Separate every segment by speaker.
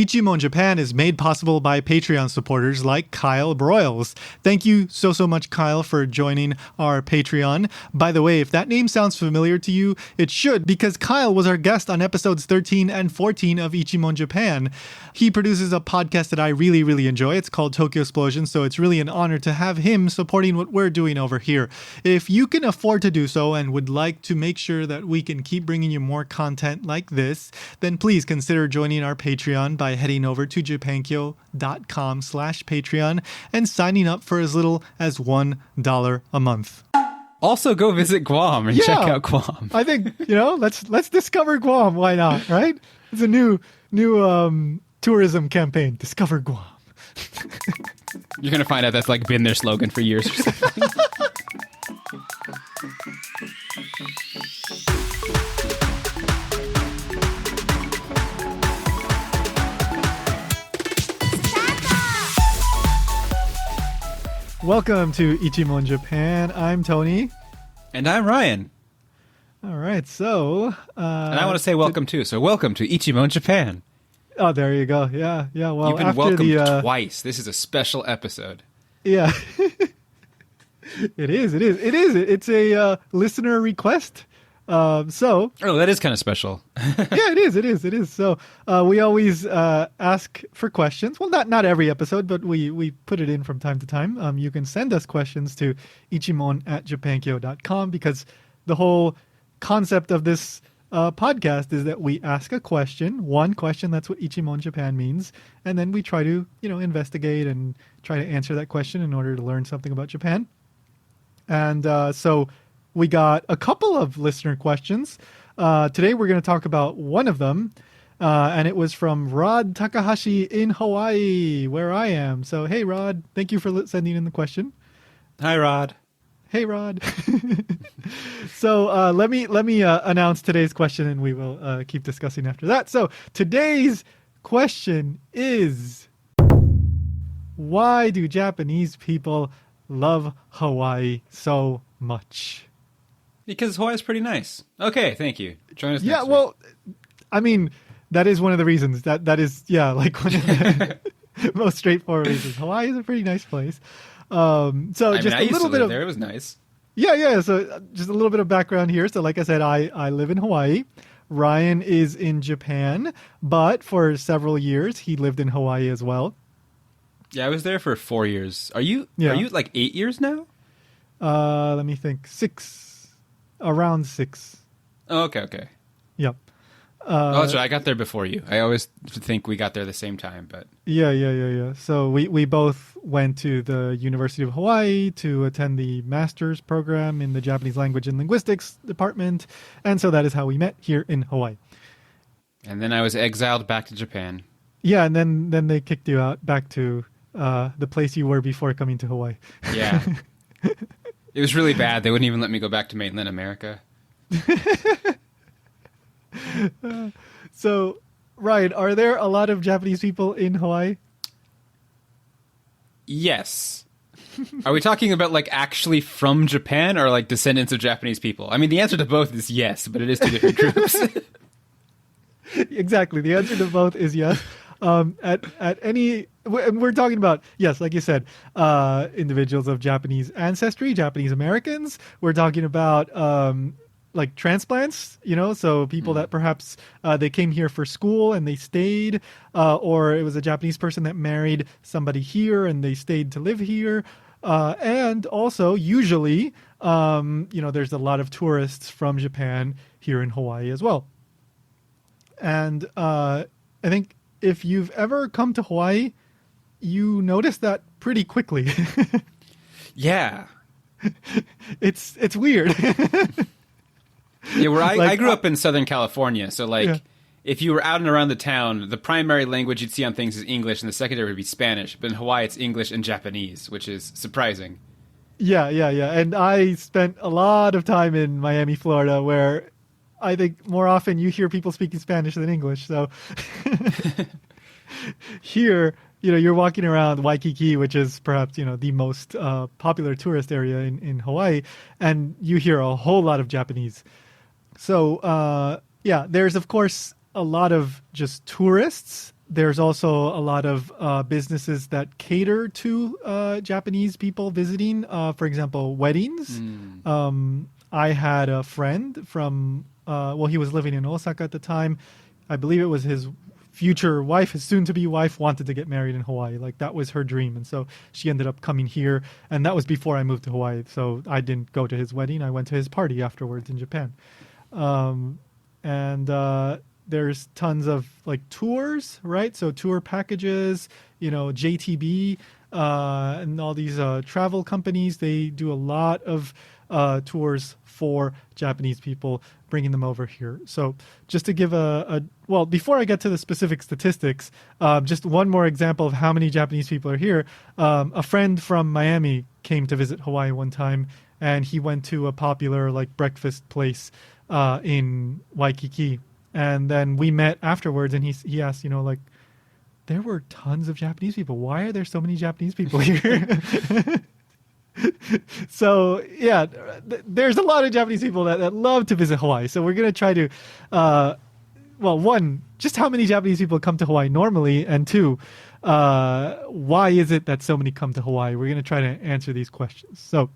Speaker 1: Ichimon Japan is made possible by Patreon supporters like Kyle Broyles. Thank you so much, Kyle, for joining our Patreon. By the way, if that name sounds familiar to you, it should, because Kyle was our guest on episodes 13 and 14 of Ichimon Japan. He produces a podcast that I really enjoy. It's called Tokyo Explosion, so it's really an honor to have him supporting what we're doing over here. If you can afford to do so and would like to make sure that we can keep bringing you more content like this, then please consider joining our Patreon by heading over to japankyo.com/Patreon and signing up for as little as $1 a month.
Speaker 2: Also, go visit Guam and check out Guam.
Speaker 1: I think, let's discover Guam. Why not, right? It's a new tourism campaign. Discover Guam.
Speaker 2: You're going to find out that's like been their slogan for years or something.
Speaker 1: Welcome to Ichimon Japan. I'm Tony.
Speaker 2: And I'm Ryan.
Speaker 1: All right, so...
Speaker 2: and I want to say welcome too. So welcome to Ichimon Japan.
Speaker 1: Oh, there you go. Yeah. Well,
Speaker 2: you've been welcomed twice. This is a special episode.
Speaker 1: Yeah. It is. It's a listener request. Oh,
Speaker 2: that is kind of special.
Speaker 1: Yeah, it is. So we always ask for questions. Well, not every episode, but we put it in from time to time. You can send us questions to ichimon@japankyo.com because the whole concept of this podcast is that we ask a question, one question. That's what Ichimon Japan means, and then we try to investigate and try to answer that question in order to learn something about Japan. And so we got a couple of listener questions. Today we're going to talk about one of them, and it was from Rod Takahashi in Hawaii, where I am. So, hey, Rod, thank you for sending in the question.
Speaker 2: Hi, Rod.
Speaker 1: Hey, Rod. So let me announce today's question, and we will keep discussing after that. So today's question is, why do Japanese people love Hawaii so much?
Speaker 2: Because Hawaii's pretty nice. Okay, thank you. Join us next
Speaker 1: week. I mean, that is one of the reasons. That is, like one of the most straightforward reasons. Hawaii is a pretty nice place. I used to live
Speaker 2: there. It was nice.
Speaker 1: Yeah. So just a little bit of background here. So like I said, I live in Hawaii. Ryan is in Japan, but for several years he lived in Hawaii as well.
Speaker 2: Yeah, I was there for 4 years. Are you like 8 years now?
Speaker 1: Let me think. Around 6.
Speaker 2: Oh, okay.
Speaker 1: Yep.
Speaker 2: That's right. I got there before you. I always think we got there the same time, but
Speaker 1: yeah. So we both went to the University of Hawaii to attend the master's program in the Japanese language and linguistics department, and so that is how we met here in Hawaii.
Speaker 2: And then I was exiled back to Japan.
Speaker 1: Yeah, and then they kicked you out back to the place you were before coming to Hawaii.
Speaker 2: Yeah. It was really bad. They wouldn't even let me go back to mainland America.
Speaker 1: So, Ryan, are there a lot of Japanese people in Hawaii?
Speaker 2: Yes. Are we talking about like actually from Japan or like descendants of Japanese people? I mean, the answer to both is yes, but it is two different groups.
Speaker 1: Exactly. The answer to both is yes. At any, we're talking about, yes, like you said, individuals of Japanese ancestry, Japanese Americans. We're talking about like transplants, so people that perhaps they came here for school and they stayed, or it was a Japanese person that married somebody here and they stayed to live here. And also, usually, there's a lot of tourists from Japan here in Hawaii as well. And I think if you've ever come to Hawaii, you notice that pretty quickly.
Speaker 2: Yeah.
Speaker 1: It's weird.
Speaker 2: Yeah, where I grew up in Southern California, so if you were out and around the town, the primary language you'd see on things is English, and the secondary would be Spanish. But in Hawaii, it's English and Japanese, which is surprising.
Speaker 1: Yeah. And I spent a lot of time in Miami, Florida, where I think more often you hear people speaking Spanish than English. So here, you're walking around Waikiki, which is perhaps, the most popular tourist area in Hawaii, and you hear a whole lot of Japanese. So, there's, of course, a lot of just tourists there's also a lot of businesses that cater to Japanese people visiting. For example, weddings. I had a friend from, he was living in Osaka at the time. I believe it was his future wife, his soon-to-be wife, wanted to get married in Hawaii. Like, that was her dream. And so she ended up coming here. And that was before I moved to Hawaii. So I didn't go to his wedding. I went to his party afterwards in Japan. There's tons of like tours, right? So tour packages, JTB, and all these travel companies, they do a lot of tours for Japanese people, bringing them over here. So just to give before I get to the specific statistics, just one more example of how many Japanese people are here. A friend from Miami came to visit Hawaii one time, and he went to a popular like breakfast place in Waikiki. And then we met afterwards, and he asked, there were tons of Japanese people. Why are there so many Japanese people here? So, yeah, there's a lot of Japanese people that love to visit Hawaii. So we're going to try to, one, just how many Japanese people come to Hawaii normally, and two, why is it that so many come to Hawaii? We're going to try to answer these questions. So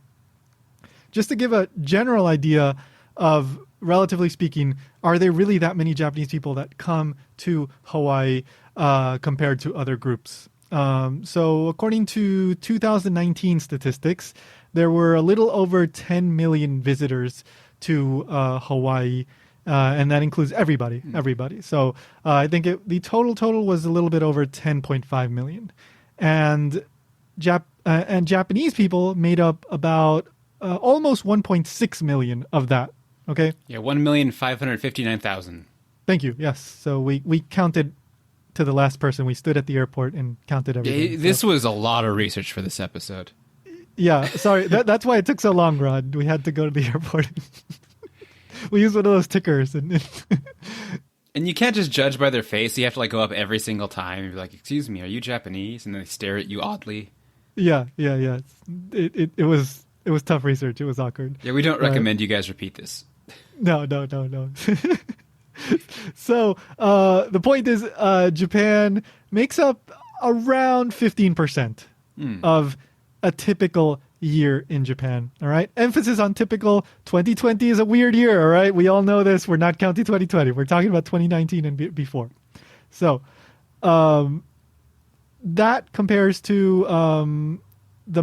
Speaker 1: just to give a general idea of, relatively speaking, are there really that many Japanese people that come to Hawaii compared to other groups? So according to 2019 statistics, there were a little over 10 million visitors to Hawaii, and that includes everybody. So I think the total was a little bit over 10.5 million. And Japanese people made up about almost 1.6 million of that. Okay.
Speaker 2: Yeah, 1,559,000.
Speaker 1: Thank you. Yes. So we counted to the last person. We stood at the airport and counted everything.
Speaker 2: Yeah, this was a lot of research for this episode.
Speaker 1: Yeah. Sorry. That's why it took so long, Rod. We had to go to the airport. We used one of those tickers. And It was tough research. It was awkward.
Speaker 2: Yeah, we don't recommend you guys repeat this.
Speaker 1: No. So the point is, Japan makes up around 15% of a typical year in Japan. All right. Emphasis on typical. 2020 is a weird year. All right. We all know this. We're not counting 2020. We're talking about 2019 and before. So that compares to the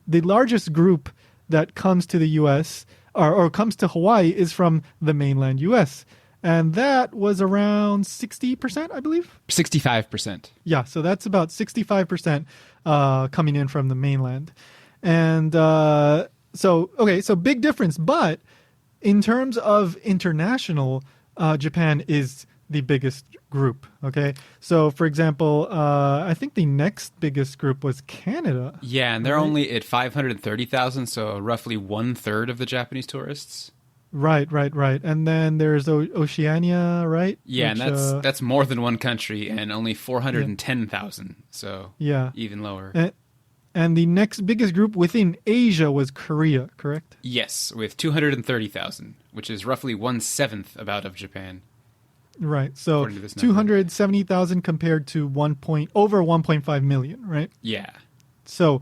Speaker 1: largest group that comes to the U.S. or comes to Hawaii is from the mainland U.S. And that was around 60%, I believe.
Speaker 2: 65%.
Speaker 1: Yeah, so that's about 65% coming in from the mainland. And so big difference. But in terms of international, Japan is the biggest group. Okay, so for example, I think the next biggest group was Canada.
Speaker 2: Yeah, and they're only at 530,000, so roughly 1/3 of the Japanese tourists.
Speaker 1: Right. And then there's Oceania, right?
Speaker 2: Yeah, and that's more than one country, and only 410,000, so even lower.
Speaker 1: And the next biggest group within Asia was Korea, correct?
Speaker 2: Yes, with 230,000, which is roughly 1/7 about of Japan.
Speaker 1: Right, so 270,000 compared to over 1.5 million, right?
Speaker 2: Yeah.
Speaker 1: So,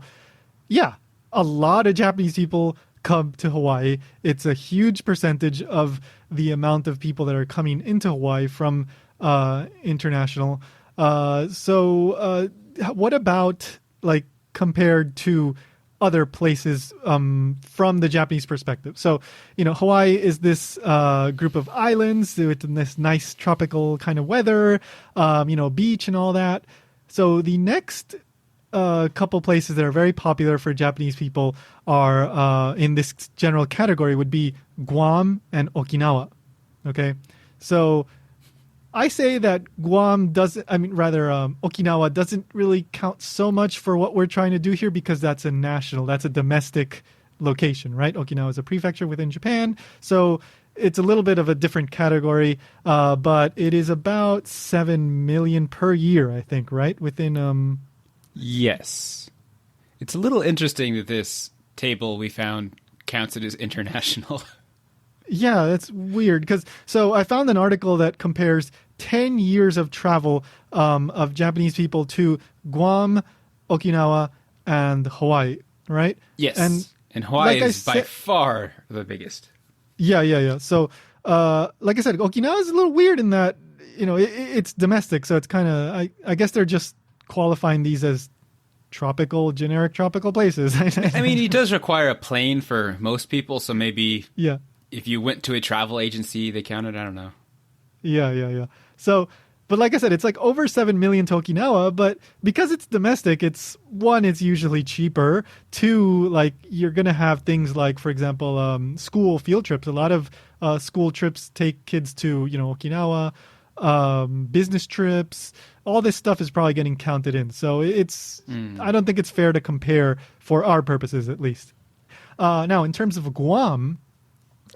Speaker 1: yeah, a lot of Japanese people come to Hawaii. It's a huge percentage of the amount of people that are coming into Hawaii from international. What about like compared to other places from the Japanese perspective? So, Hawaii is this group of islands with this nice tropical kind of weather, beach and all that. So the next couple places that are very popular for Japanese people are in this general category would be Guam and Okinawa. Okay, so I say that Okinawa doesn't really count so much for what we're trying to do here because that's a domestic location, right? Okinawa is a prefecture within Japan, so it's a little bit of a different category, but it is about 7 million per year, I think, right? Within
Speaker 2: Yes. It's a little interesting that this table we found counts it as international.
Speaker 1: Yeah, that's weird. So I found an article that compares 10 years of travel of Japanese people to Guam, Okinawa, and Hawaii, right?
Speaker 2: Yes. And
Speaker 1: like
Speaker 2: Hawaii is by far the biggest.
Speaker 1: Yeah. So, like I said, Okinawa is a little weird in that, it's domestic. So it's kind of, I guess they're just qualifying these as generic tropical places.
Speaker 2: I mean, it does require a plane for most people. So maybe if you went to a travel agency, they counted. I don't know.
Speaker 1: Yeah. So, but like I said, it's like over 7 million to Okinawa, but because it's domestic, it's usually cheaper. Two, like you're going to have things like, for example, school field trips. A lot of school trips take kids to, Okinawa, business trips. All this stuff is probably getting counted in. So I don't think it's fair to compare for our purposes, at least. Now, in terms of Guam,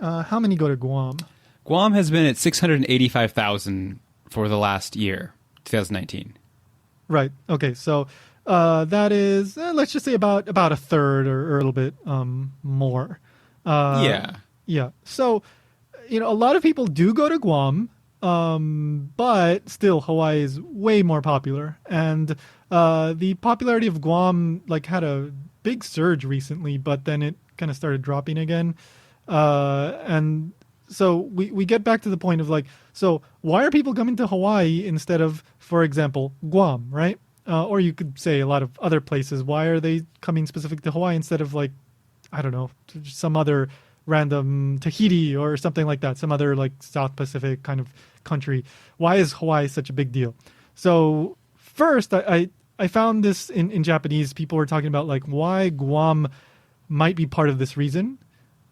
Speaker 1: how many go to Guam?
Speaker 2: Guam has been at 685,000 for the last year, 2019.
Speaker 1: Right. Okay. So that is, let's just say about a third or a little bit more.
Speaker 2: Yeah.
Speaker 1: So, a lot of people do go to Guam, but still Hawaii is way more popular. And the popularity of Guam had a big surge recently, but then it kind of started dropping again. And so we get back to the point of so why are people coming to Hawaii instead of, for example, Guam, right? Or you could say a lot of other places. Why are they coming specific to Hawaii instead of I don't know, some other random Tahiti or something like that, some other South Pacific kind of country? Why is Hawaii such a big deal? So first, I found this in Japanese. People were talking about why Guam might be part of this reason.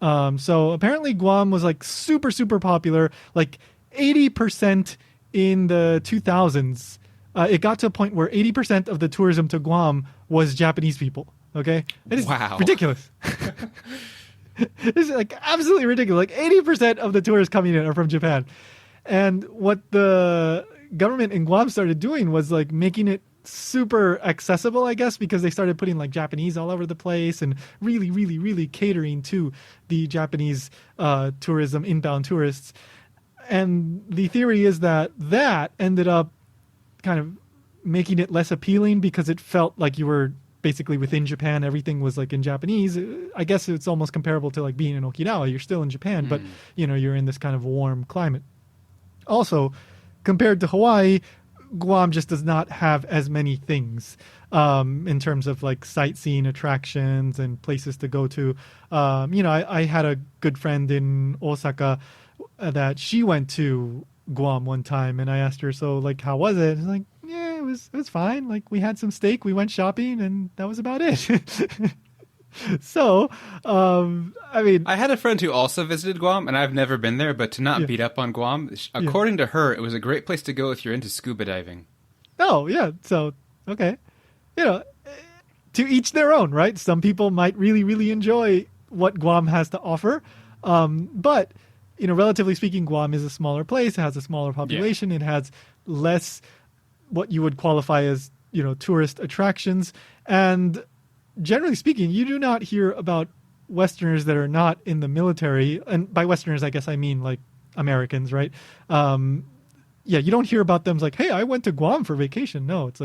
Speaker 1: So apparently Guam was super, super popular, 80% in the 2000s. It got to a point where 80% of the tourism to Guam was Japanese people. Okay. It is ridiculous. It's absolutely ridiculous. 80% of the tourists coming in are from Japan. And what the government in Guam started doing was making it super accessible, I guess, because they started putting Japanese all over the place and really, really, really catering to the Japanese tourism, inbound tourists. And the theory is that ended up kind of making it less appealing because it felt like you were basically within Japan. Everything was in Japanese. I guess it's almost comparable to being in Okinawa. You're still in Japan, but you're in this kind of warm climate. Also, compared to Hawaii, Guam just does not have as many things in terms of sightseeing attractions and places to go to. I had a good friend in Osaka that she went to Guam one time, and I asked her, so how was it? She's yeah, it was fine. We had some steak, we went shopping, and that was about it. So, I mean,
Speaker 2: I had a friend who also visited Guam, and I've never been there, but to not beat up on Guam, according to her, it was a great place to go if you're into scuba diving.
Speaker 1: Oh, yeah. So, okay. To each their own, right? Some people might really, really enjoy what Guam has to offer. But, relatively speaking, Guam is a smaller place. It has a smaller population. Yeah. It has less what you would qualify as, tourist attractions. And generally speaking, you do not hear about Westerners that are not in the military. And by Westerners, I guess I mean Americans, right? You don't hear about them hey, I went to Guam for vacation. No, it's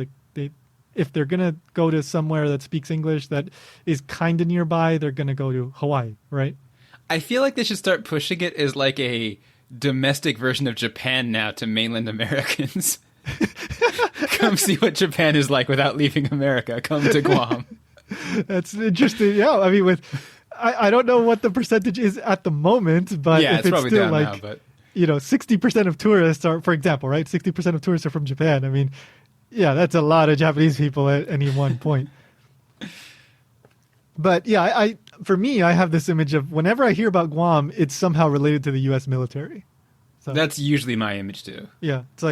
Speaker 1: if they're going to go to somewhere that speaks English that is kind of nearby, they're going to go to Hawaii, right?
Speaker 2: I feel like they should start pushing it as a domestic version of Japan now to mainland Americans. Come see what Japan is like without leaving America. Come to Guam.
Speaker 1: That's interesting. Yeah, I mean, I don't know what the percentage is at the moment, but if it's
Speaker 2: probably
Speaker 1: still
Speaker 2: down now, but
Speaker 1: 60% of tourists are, for example, right? 60% of tourists are from Japan. I mean, yeah, that's a lot of Japanese people at any one point. But yeah, for me, I have this image of whenever I hear about Guam, it's somehow related to the U.S. military. So
Speaker 2: that's usually my image too.
Speaker 1: Yeah, it's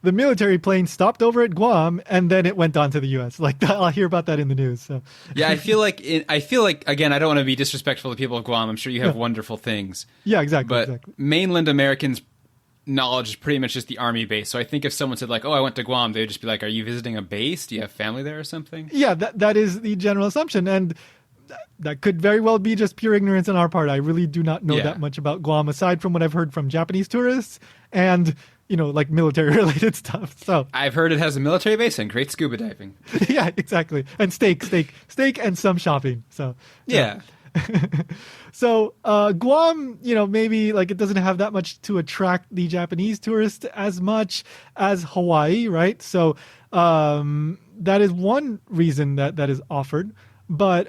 Speaker 1: the military plane stopped over at Guam, and then it went on to the U.S. I'll hear about that in the news. So.
Speaker 2: Yeah, I feel like again, I don't want to be disrespectful to people of Guam. I'm sure you have wonderful things.
Speaker 1: Yeah, exactly.
Speaker 2: But mainland Americans' knowledge is pretty much just the army base. So I think if someone said "Oh, I went to Guam," they would just be "Are you visiting a base? Do you have family there or something?"
Speaker 1: Yeah, that is the general assumption, and that could very well be just pure ignorance on our part. I really do not know that much about Guam aside from what I've heard from Japanese tourists and like military related stuff. So
Speaker 2: I've heard it has a military base and great scuba diving.
Speaker 1: yeah, exactly. And steak, and some shopping. So
Speaker 2: Yeah.
Speaker 1: So Guam, maybe like it doesn't have that much to attract the Japanese tourist as much as Hawaii, right? So that is one reason that is offered. But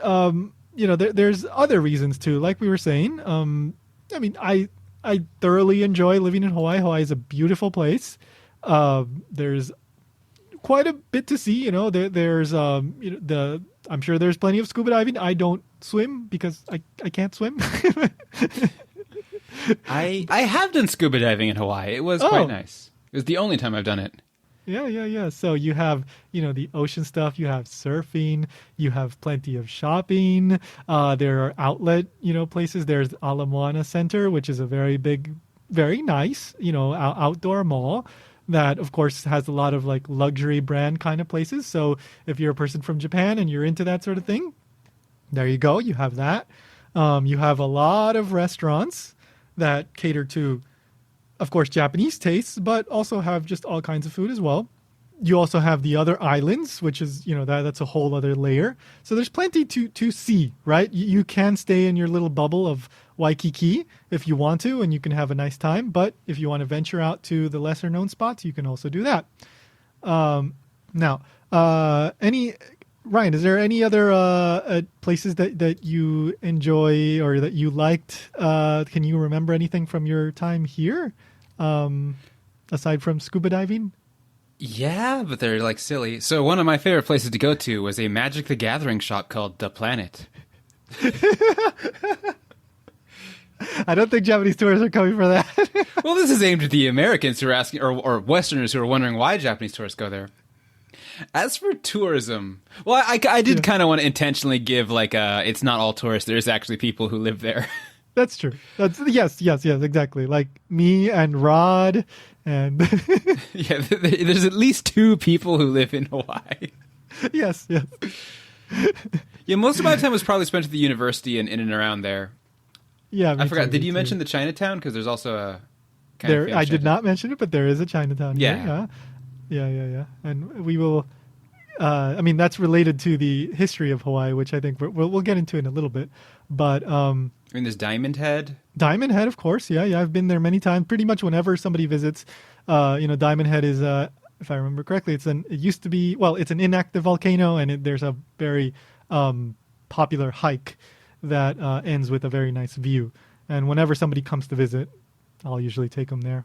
Speaker 1: there's other reasons too. Like we were saying, I mean, I thoroughly enjoy living in Hawaii. Hawaii is a beautiful place. There's quite a bit to see. There's I'm sure there's plenty of scuba diving. I don't swim because I can't swim.
Speaker 2: I have done scuba diving in Hawaii. It was quite nice. It was the only time I've done it.
Speaker 1: Yeah. So you have, the ocean stuff, you have surfing, you have plenty of shopping. There are outlet, places. There's Ala Moana Center, which is a very big, very nice, outdoor mall that, of course, has a lot of like luxury brand kind of places. So if you're a person from Japan and you're into that sort of thing, there you go. You have that. You have a lot of restaurants that cater to, of course, Japanese tastes, but also have just all kinds of food as well. You also have the other islands, which is, that's a whole other layer. So there's plenty to see, right? You can stay in your little bubble of Waikiki if you want to, and you can have a nice time. But if you want to venture out to the lesser known spots, you can also do that. Now, Ryan, is there any other places that you enjoy or that you liked? Can you remember anything from your time here, aside from scuba diving?
Speaker 2: Yeah, but they're like silly. So one of my favorite places to go to was a Magic the Gathering shop called The Planet.
Speaker 1: I don't think Japanese tourists are coming for that.
Speaker 2: Well, this is aimed at the Americans who are asking, or Westerners who are wondering why Japanese tourists go there. As for tourism, well, I did kind of want to intentionally give like it's not all tourists. There's actually people who live there. That's
Speaker 1: true. Yes, exactly. Like me and Rod and
Speaker 2: yeah, there's at least 2 people who live in Hawaii.
Speaker 1: Yes.
Speaker 2: Yeah, most of my time was probably spent at the university and in and around there.
Speaker 1: Yeah,
Speaker 2: I forgot. Did you mention the Chinatown? Because there's also a
Speaker 1: there. I did not mention it, but there is a Chinatown.
Speaker 2: Yeah.
Speaker 1: Yeah. And we will. I mean, that's related to the history of Hawaii, which I think we'll get into in a little bit. But I
Speaker 2: mean, there's Diamond Head.
Speaker 1: Diamond Head, of course. Yeah. I've been there many times. Pretty much whenever somebody visits, Diamond Head is, if I remember correctly, it's an inactive volcano, and there's a very popular hike that ends with a very nice view. And whenever somebody comes to visit, I'll usually take them there.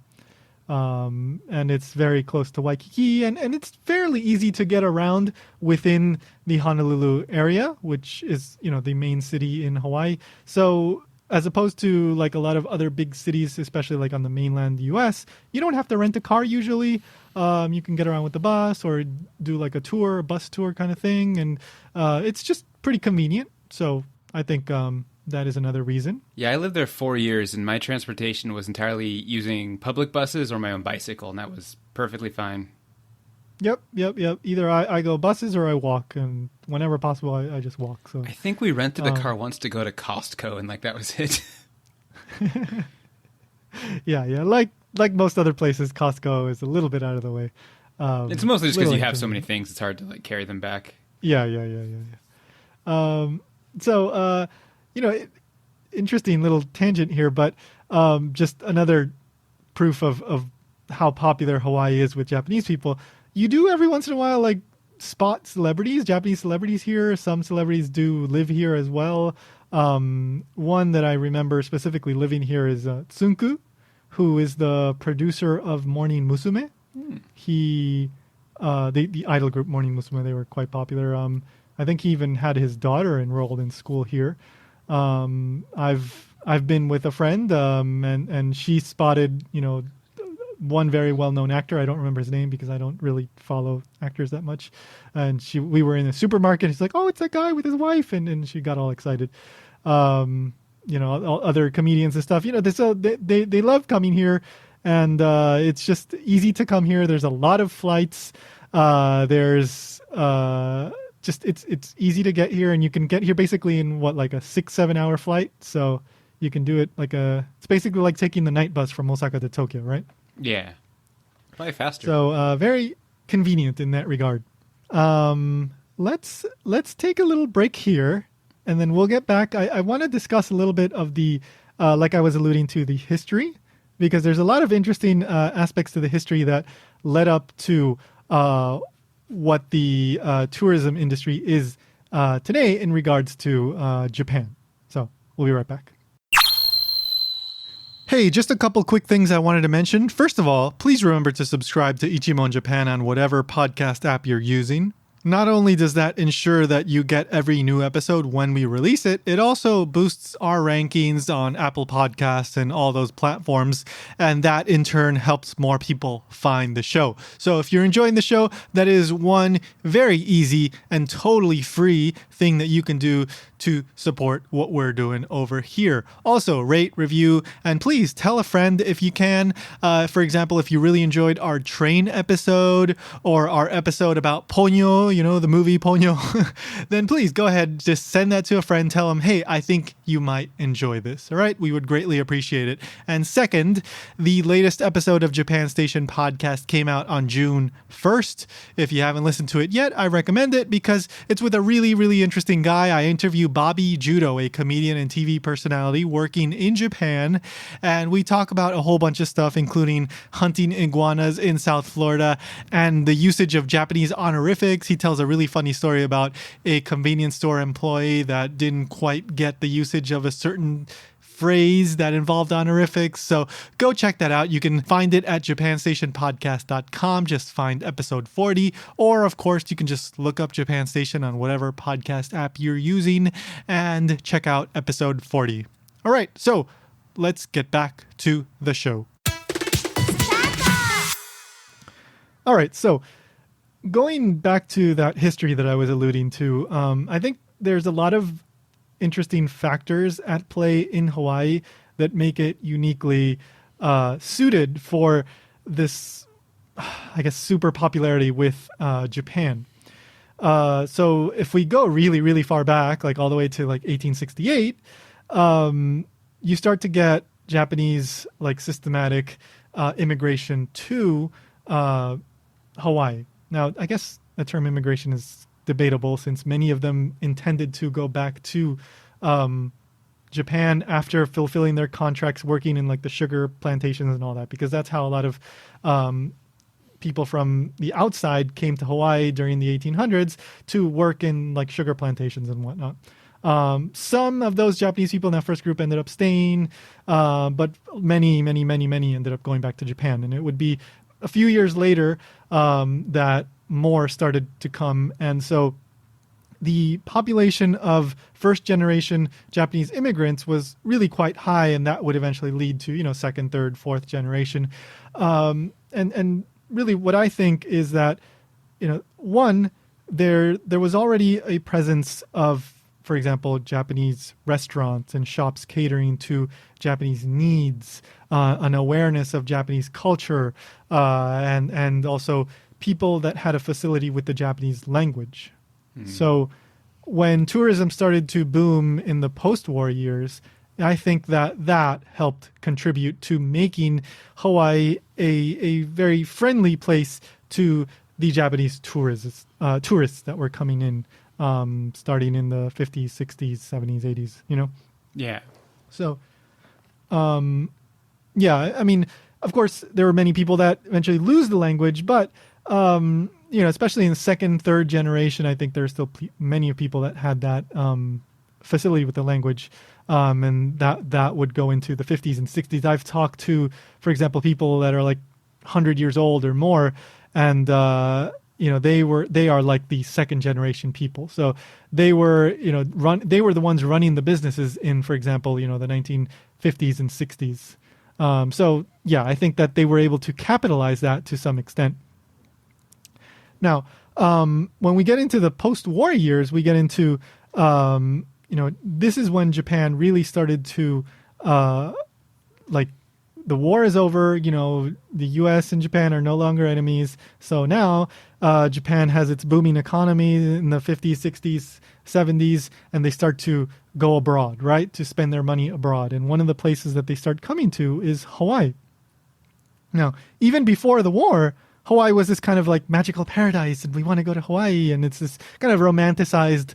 Speaker 1: And it's very close to Waikiki, and it's fairly easy to get around within the Honolulu area, which is, the main city in Hawaii. So as opposed to like a lot of other big cities, especially like on the mainland US, you don't have to rent a car usually. You can get around with the bus or do like a bus tour kind of thing. And it's just pretty convenient. So I think that is another reason.
Speaker 2: Yeah, I lived there 4 years, and my transportation was entirely using public buses or my own bicycle, and that was perfectly fine.
Speaker 1: Yep. Either I go buses or I walk, and whenever possible, I just walk. So
Speaker 2: I think we rented a car once to go to Costco, and that was it.
Speaker 1: Yeah. Like most other places, Costco is a little bit out of the way.
Speaker 2: It's mostly just because you have so many things; it's hard to like carry them back.
Speaker 1: Yeah. So, interesting little tangent here, but just another proof of how popular Hawaii is with Japanese people. You do every once in a while like spot celebrities, Japanese celebrities here. Some celebrities do live here as well. One that I remember specifically living here is Tsunku, who is the producer of Morning Musume. He, the idol group Morning Musume, they were quite popular. I think he even had his daughter enrolled in school here. I've been with a friend, and she spotted, one very well-known actor. I don't remember his name because I don't really follow actors that much. And we were in a supermarket. She's like, "Oh, it's that guy with his wife," and she got all excited. Other comedians and stuff. They love coming here, and it's just easy to come here. There's a lot of flights. There's it's easy to get here, and you can get here basically in like a 6-7 hour flight. So you can do it it's basically like taking the night bus from Osaka to Tokyo, right?
Speaker 2: Yeah. Probably faster.
Speaker 1: So very convenient in that regard. Let's take a little break here, and then we'll get back. I want to discuss a little bit of the, like I was alluding to, the history, because there's a lot of interesting aspects to the history that led up to what the tourism industry is today in regards to Japan. So we'll be right back. Hey, just a couple quick things I wanted to mention. First of all, please remember to subscribe to Ichimon Japan on whatever podcast app you're using. Not only does that ensure that you get every new episode when we release it, it also boosts our rankings on Apple Podcasts and all those platforms, and that in turn helps more people find the show. So if you're enjoying the show, that is one very easy and totally free thing that you can do to support what we're doing over here. Also, rate, review, and please tell a friend if you can. For example, if you really enjoyed our train episode or our episode about Ponyo, you know, the movie Ponyo, then please go ahead, just send that to a friend. Tell them, hey, I think you might enjoy this. All right? We would greatly appreciate it. And second, the latest episode of Japan Station Podcast came out on June 1st. If you haven't listened to it yet, I recommend it because it's with a really, really interesting guy. I interview Bobby Judo, a comedian and TV personality working in Japan, and we talk about a whole bunch of stuff, including hunting iguanas in South Florida and the usage of Japanese honorifics. He tells a really funny story about a convenience store employee that didn't quite get the usage of a certain phrase that involved honorifics. So go check that out. You can find it at japanstationpodcast.com. Just find episode 40. Or, of course, you can just look up Japan Station on whatever podcast app you're using and check out episode 40. All right, so let's get back to the show. All right, so going back to that history that I was alluding to, I think there's a lot of interesting factors at play in Hawaii that make it uniquely suited for this, I guess, super popularity with Japan. So if we go really, really far back, like all the way to like 1868, you start to get Japanese like systematic immigration to Hawaii. Now, I guess the term immigration is debatable since many of them intended to go back to Japan after fulfilling their contracts working in like the sugar plantations and all that, because that's how a lot of people from the outside came to Hawaii during the 1800s to work in like sugar plantations and whatnot. Some of those Japanese people in that first group ended up staying, but many ended up going back to Japan. And it would be a few years later that more started to come. And so the population of first generation Japanese immigrants was really quite high, and that would eventually lead to, you know, second, third, fourth generation. And really what I think is that, you know, one, there was already a presence of, for example, Japanese restaurants and shops catering to Japanese needs, an awareness of Japanese culture, and also people that had a facility with the Japanese language. So when tourism started to boom in the post-war years, I think that helped contribute to making Hawaii a very friendly place to the Japanese tourists that were coming in, starting in the 50s, 60s, 70s, 80s, you know?
Speaker 2: Yeah.
Speaker 1: So, yeah, I mean, of course, there were many people that eventually lose the language, but, you know, especially in the second, third generation, I think there's still many people that had that facility with the language, and that would go into the 50s and 60s. I've talked to, for example, people that are like 100 years old or more, and you know, they are like the second generation people. So they were, you know, they were the ones running the businesses in, for example, you know, the 1950s and 60s. So yeah, I think that they were able to capitalize that to some extent. Now, when we get into the post-war years, we get into, you know, this is when Japan really started to, like, the war is over, you know, the U.S. and Japan are no longer enemies. So now Japan has its booming economy in the 50s, 60s, 70s, and they start to go abroad, right, to spend their money abroad. And one of the places that they start coming to is Hawaii. Now, even before the war, Hawaii was this kind of like magical paradise, and we want to go to Hawaii, and it's this kind of romanticized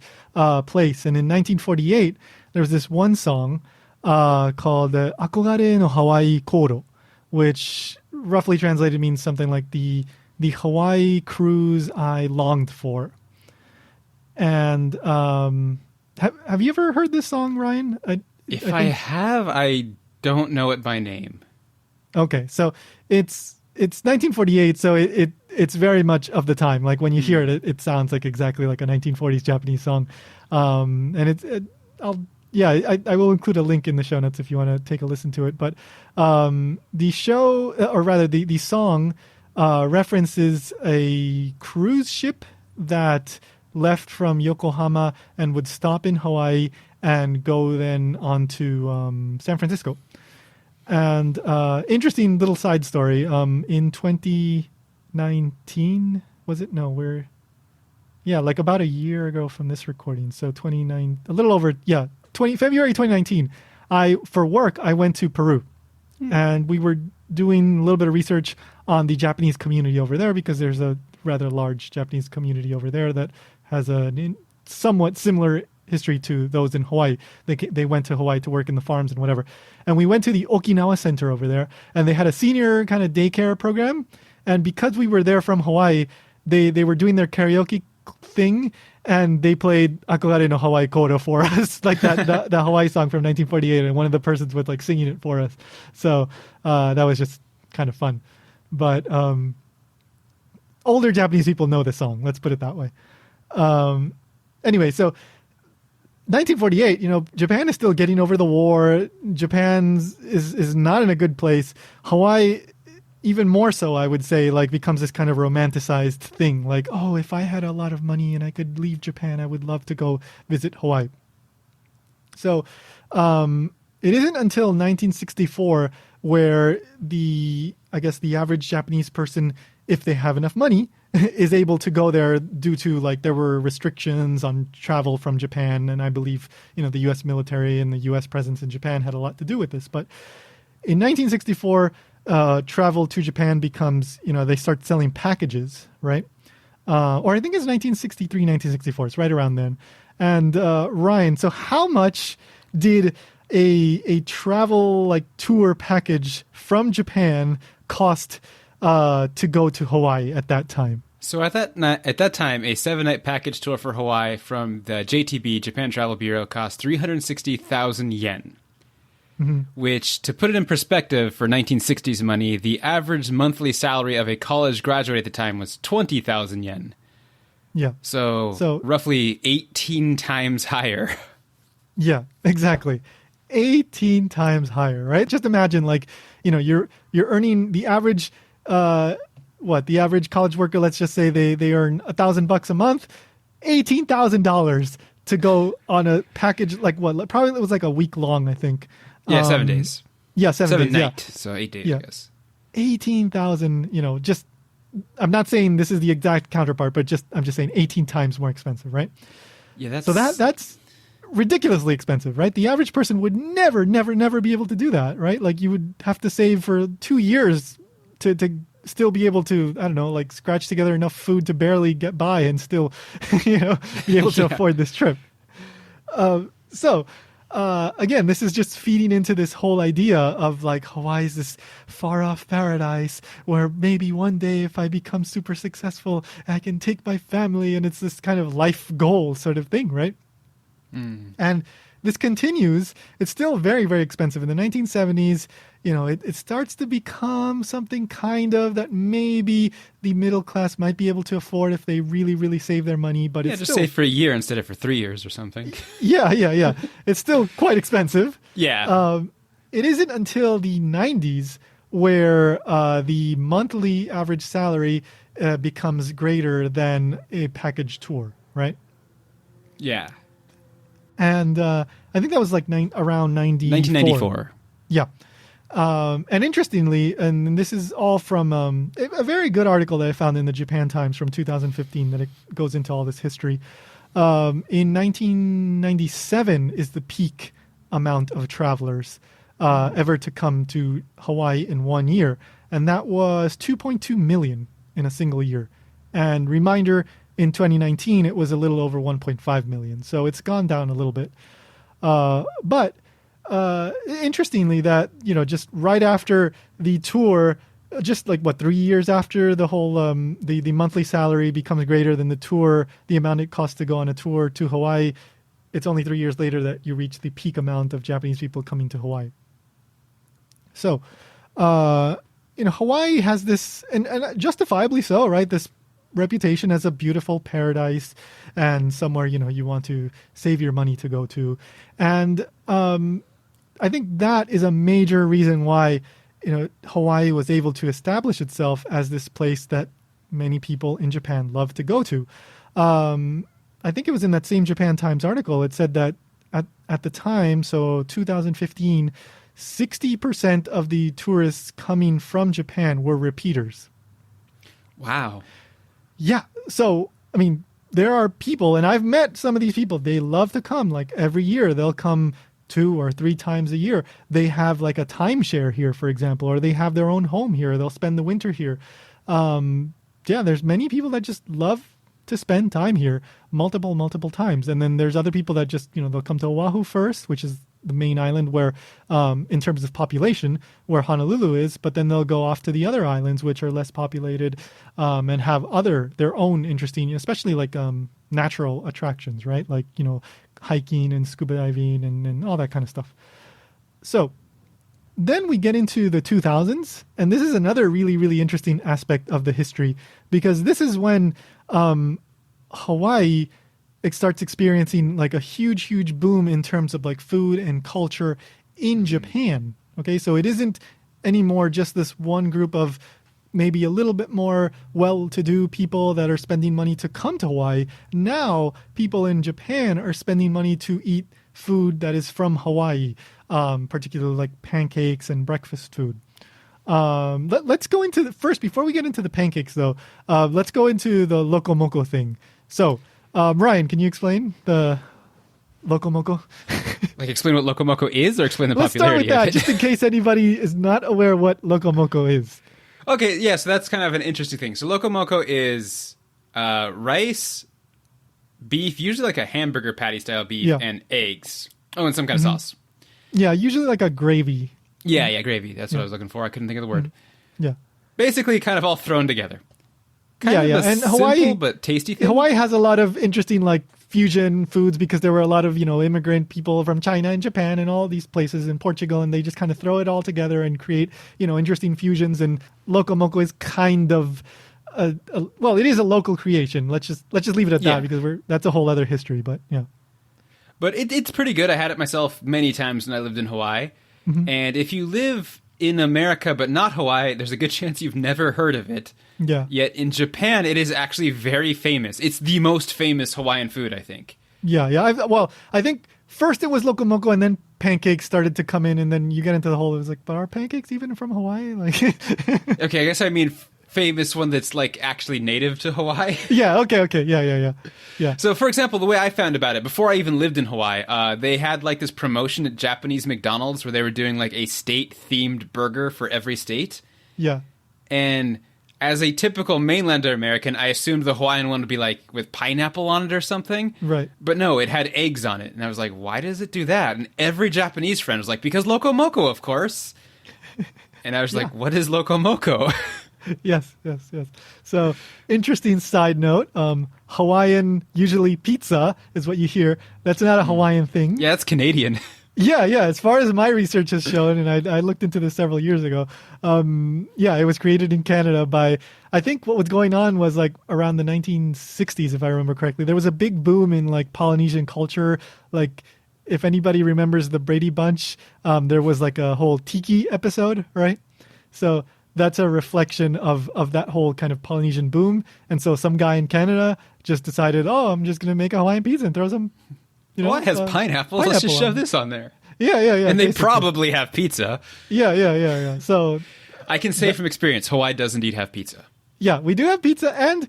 Speaker 1: place. And in 1948, there was this one song called Akogare no Hawaii Kōro, which roughly translated means something like the Hawaii cruise I longed for. And have you ever heard this song, Ryan?
Speaker 2: I have, I don't know it by name.
Speaker 1: Okay, so it's 1948, so it's very much of the time. Like when you hear it, it sounds like exactly like a 1940s Japanese song. And I will include a link in the show notes if you want to take a listen to it. But the show, or rather the song, references a cruise ship that left from Yokohama and would stop in Hawaii and go then on to San Francisco. And interesting little side story. In 2019, was it? No, like about a year ago from this recording. So February 2019. For work, I went to Peru, and we were doing a little bit of research on the Japanese community over there because there's a rather large Japanese community over there that has a somewhat similar history to those in Hawaii. They went to Hawaii to work in the farms and whatever. And we went to the Okinawa Center over there, and they had a senior kind of daycare program. And because we were there from Hawaii, they were doing their karaoke thing, and they played Akogare no Hawaii Kōro for us, like that the Hawaii song from 1948, and one of the persons was like singing it for us. So that was just kind of fun. But older Japanese people know this song. Let's put it that way. Anyway, so 1948, Japan is still getting over the war. Japan is not in a good place. Hawaii, even more so, I would say, like becomes this kind of romanticized thing. Like, oh, if I had a lot of money and I could leave Japan, I would love to go visit Hawaii. So it isn't until 1964 where the average Japanese person, if they have enough money, is able to go there due to like there were restrictions on travel from Japan, and I believe the U.S. military and the U.S. presence in Japan had a lot to do with this. But in 1964, travel to Japan becomes they start selling packages, right? Or I think it's 1963, 1964. It's right around then. And Ryan, so how much did a travel like tour package from Japan cost to go to Hawaii at that time?
Speaker 2: So at that time, a 7-night package tour for Hawaii from the JTB, Japan Travel Bureau, cost 360,000 yen. Mm-hmm. Which, to put it in perspective for 1960s money, the average monthly salary of a college graduate at the time was 20,000 yen.
Speaker 1: Yeah.
Speaker 2: So roughly 18 times higher.
Speaker 1: Yeah, exactly. 18 times higher, right? Just imagine you're earning the average the average college worker, let's just say they earn $1,000 a month, $18,000 to go on a package probably it was like a week long, I think.
Speaker 2: Yeah, 7 days.
Speaker 1: Yeah, 7 days.
Speaker 2: Night, so 8 days, I guess.
Speaker 1: 18,000, just I'm not saying this is the exact counterpart, but I'm just saying 18 times more expensive, right?
Speaker 2: Yeah,
Speaker 1: that's ridiculously expensive, right? The average person would never be able to do that, right? Like you would have to save for 2 years to still be able to, I don't know, like scratch together enough food to barely get by and still, be able to afford this trip. Again, this is just feeding into this whole idea of like Hawaii is this far off paradise where maybe one day if I become super successful, I can take my family, and it's this kind of life goal sort of thing, right? Mm. And this continues. It's still very, very expensive. In the 1970s, it starts to become something kind of that maybe the middle class might be able to afford if they really, really save their money. But it's
Speaker 2: just
Speaker 1: still,
Speaker 2: save for a year instead of for 3 years or something.
Speaker 1: Yeah. It's still quite expensive.
Speaker 2: Yeah.
Speaker 1: It isn't until the 90s where the monthly average salary becomes greater than a package tour, right?
Speaker 2: Yeah.
Speaker 1: And I think that was like around
Speaker 2: 1994.
Speaker 1: Yeah. And interestingly, and this is all from a very good article that I found in the Japan Times from 2015 that it goes into all this history. In 1997 is the peak amount of travelers ever to come to Hawaii in 1 year. and that was 2.2 million in a single year. And reminder, in 2019, it was a little over 1.5 million. So it's gone down a little bit. But interestingly, that, just right after the tour, just like 3 years after the whole, the monthly salary becomes greater than the tour, the amount it costs to go on a tour to Hawaii, it's only 3 years later that you reach the peak amount of Japanese people coming to Hawaii. So, Hawaii has this, and justifiably so, right? This reputation as a beautiful paradise and somewhere, you want to save your money to go to. And I think that is a major reason why, Hawaii was able to establish itself as this place that many people in Japan love to go to. I think it was in that same Japan Times article, it said that at the time, so 2015, 60% of the tourists coming from Japan were repeaters.
Speaker 2: Wow.
Speaker 1: Yeah. So, I mean, there are people, and I've met some of these people, they love to come. Like every year, they'll come 2 or 3 times a year. They have like a timeshare here, for example, or they have their own home here. They'll spend the winter here. There's many people that just love to spend time here multiple times. And then there's other people that just, they'll come to Oahu first, which is the main island where, in terms of population, where Honolulu is, but then they'll go off to the other islands, which are less populated, and have their own interesting, especially like natural attractions, right? Like, hiking and scuba diving and all that kind of stuff. So then we get into the 2000s, and this is another really, really interesting aspect of the history, because this is when Hawaii starts experiencing like a huge boom in terms of like food and culture in Japan. Okay, so it isn't anymore just this one group of maybe a little bit more well-to-do people that are spending money to come to Hawaii. Now people in Japan are spending money to eat food that is from Hawaii, particularly like pancakes and breakfast food. Let's go into first, before we get into the pancakes though, let's go into the loco moco thing. So, Ryan, can you explain the loco moco?
Speaker 2: Like explain what loco moco is, or explain the popularity
Speaker 1: of it? Let's start with that,
Speaker 2: just
Speaker 1: in case anybody is not aware what loco moco is.
Speaker 2: Okay, yeah, so that's kind of an interesting thing. So loco moco is rice, beef, usually like a hamburger patty style beef, and eggs. Oh, and some kind of sauce.
Speaker 1: Yeah, usually like a gravy.
Speaker 2: Yeah, gravy. That's what I was looking for. I couldn't think of the word.
Speaker 1: Yeah.
Speaker 2: Basically kind of all thrown together. Kind of
Speaker 1: and
Speaker 2: simple
Speaker 1: Hawaii,
Speaker 2: but tasty thing.
Speaker 1: Hawaii has a lot of interesting like fusion foods because there were a lot of, immigrant people from China and Japan and all these places in Portugal, and they just kind of throw it all together and create, interesting fusions. And loco moco is kind of it is a local creation. Let's just leave it at that because that's a whole other history, but yeah.
Speaker 2: But it's pretty good. I had it myself many times when I lived in Hawaii. And if you live in America but not Hawaii, there's a good chance you've never heard of it.
Speaker 1: Yeah.
Speaker 2: Yet in Japan, it is actually very famous. It's the most famous Hawaiian food, I think.
Speaker 1: Yeah. I think first it was loco moco, and then pancakes started to come in, and then you get into the whole, it was like, but are pancakes even from Hawaii? Like,
Speaker 2: okay, I guess I mean famous one that's like actually native to Hawaii.
Speaker 1: Yeah, okay. Yeah.
Speaker 2: So, for example, the way I found about it, before I even lived in Hawaii, they had like this promotion at Japanese McDonald's where they were doing like a state-themed burger for every state.
Speaker 1: Yeah.
Speaker 2: And as a typical mainlander American, I assumed the Hawaiian one would be like with pineapple on it or something.
Speaker 1: Right.
Speaker 2: But no, it had eggs on it. And I was like, why does it do that? And every Japanese friend was like, because loco moco, of course. And I was like, what is loco moco?
Speaker 1: Yes. So, interesting side note, Hawaiian, usually pizza is what you hear. That's not a Hawaiian thing.
Speaker 2: Yeah, it's Canadian.
Speaker 1: Yeah. As far as my research has shown, and I looked into this several years ago, it was created in Canada by, I think what was going on was like around the 1960s, if I remember correctly. There was a big boom in like Polynesian culture. Like, if anybody remembers the Brady Bunch, there was like a whole tiki episode, right? So that's a reflection of that whole kind of Polynesian boom. And so some guy in Canada just decided, I'm just going to make a Hawaiian pizza and throw some,
Speaker 2: it has pineapples. Let's just shove this on there.
Speaker 1: Yeah.
Speaker 2: And they probably have pizza.
Speaker 1: Yeah. So
Speaker 2: I can say from experience, Hawaii does indeed have pizza.
Speaker 1: Yeah, we do have pizza, and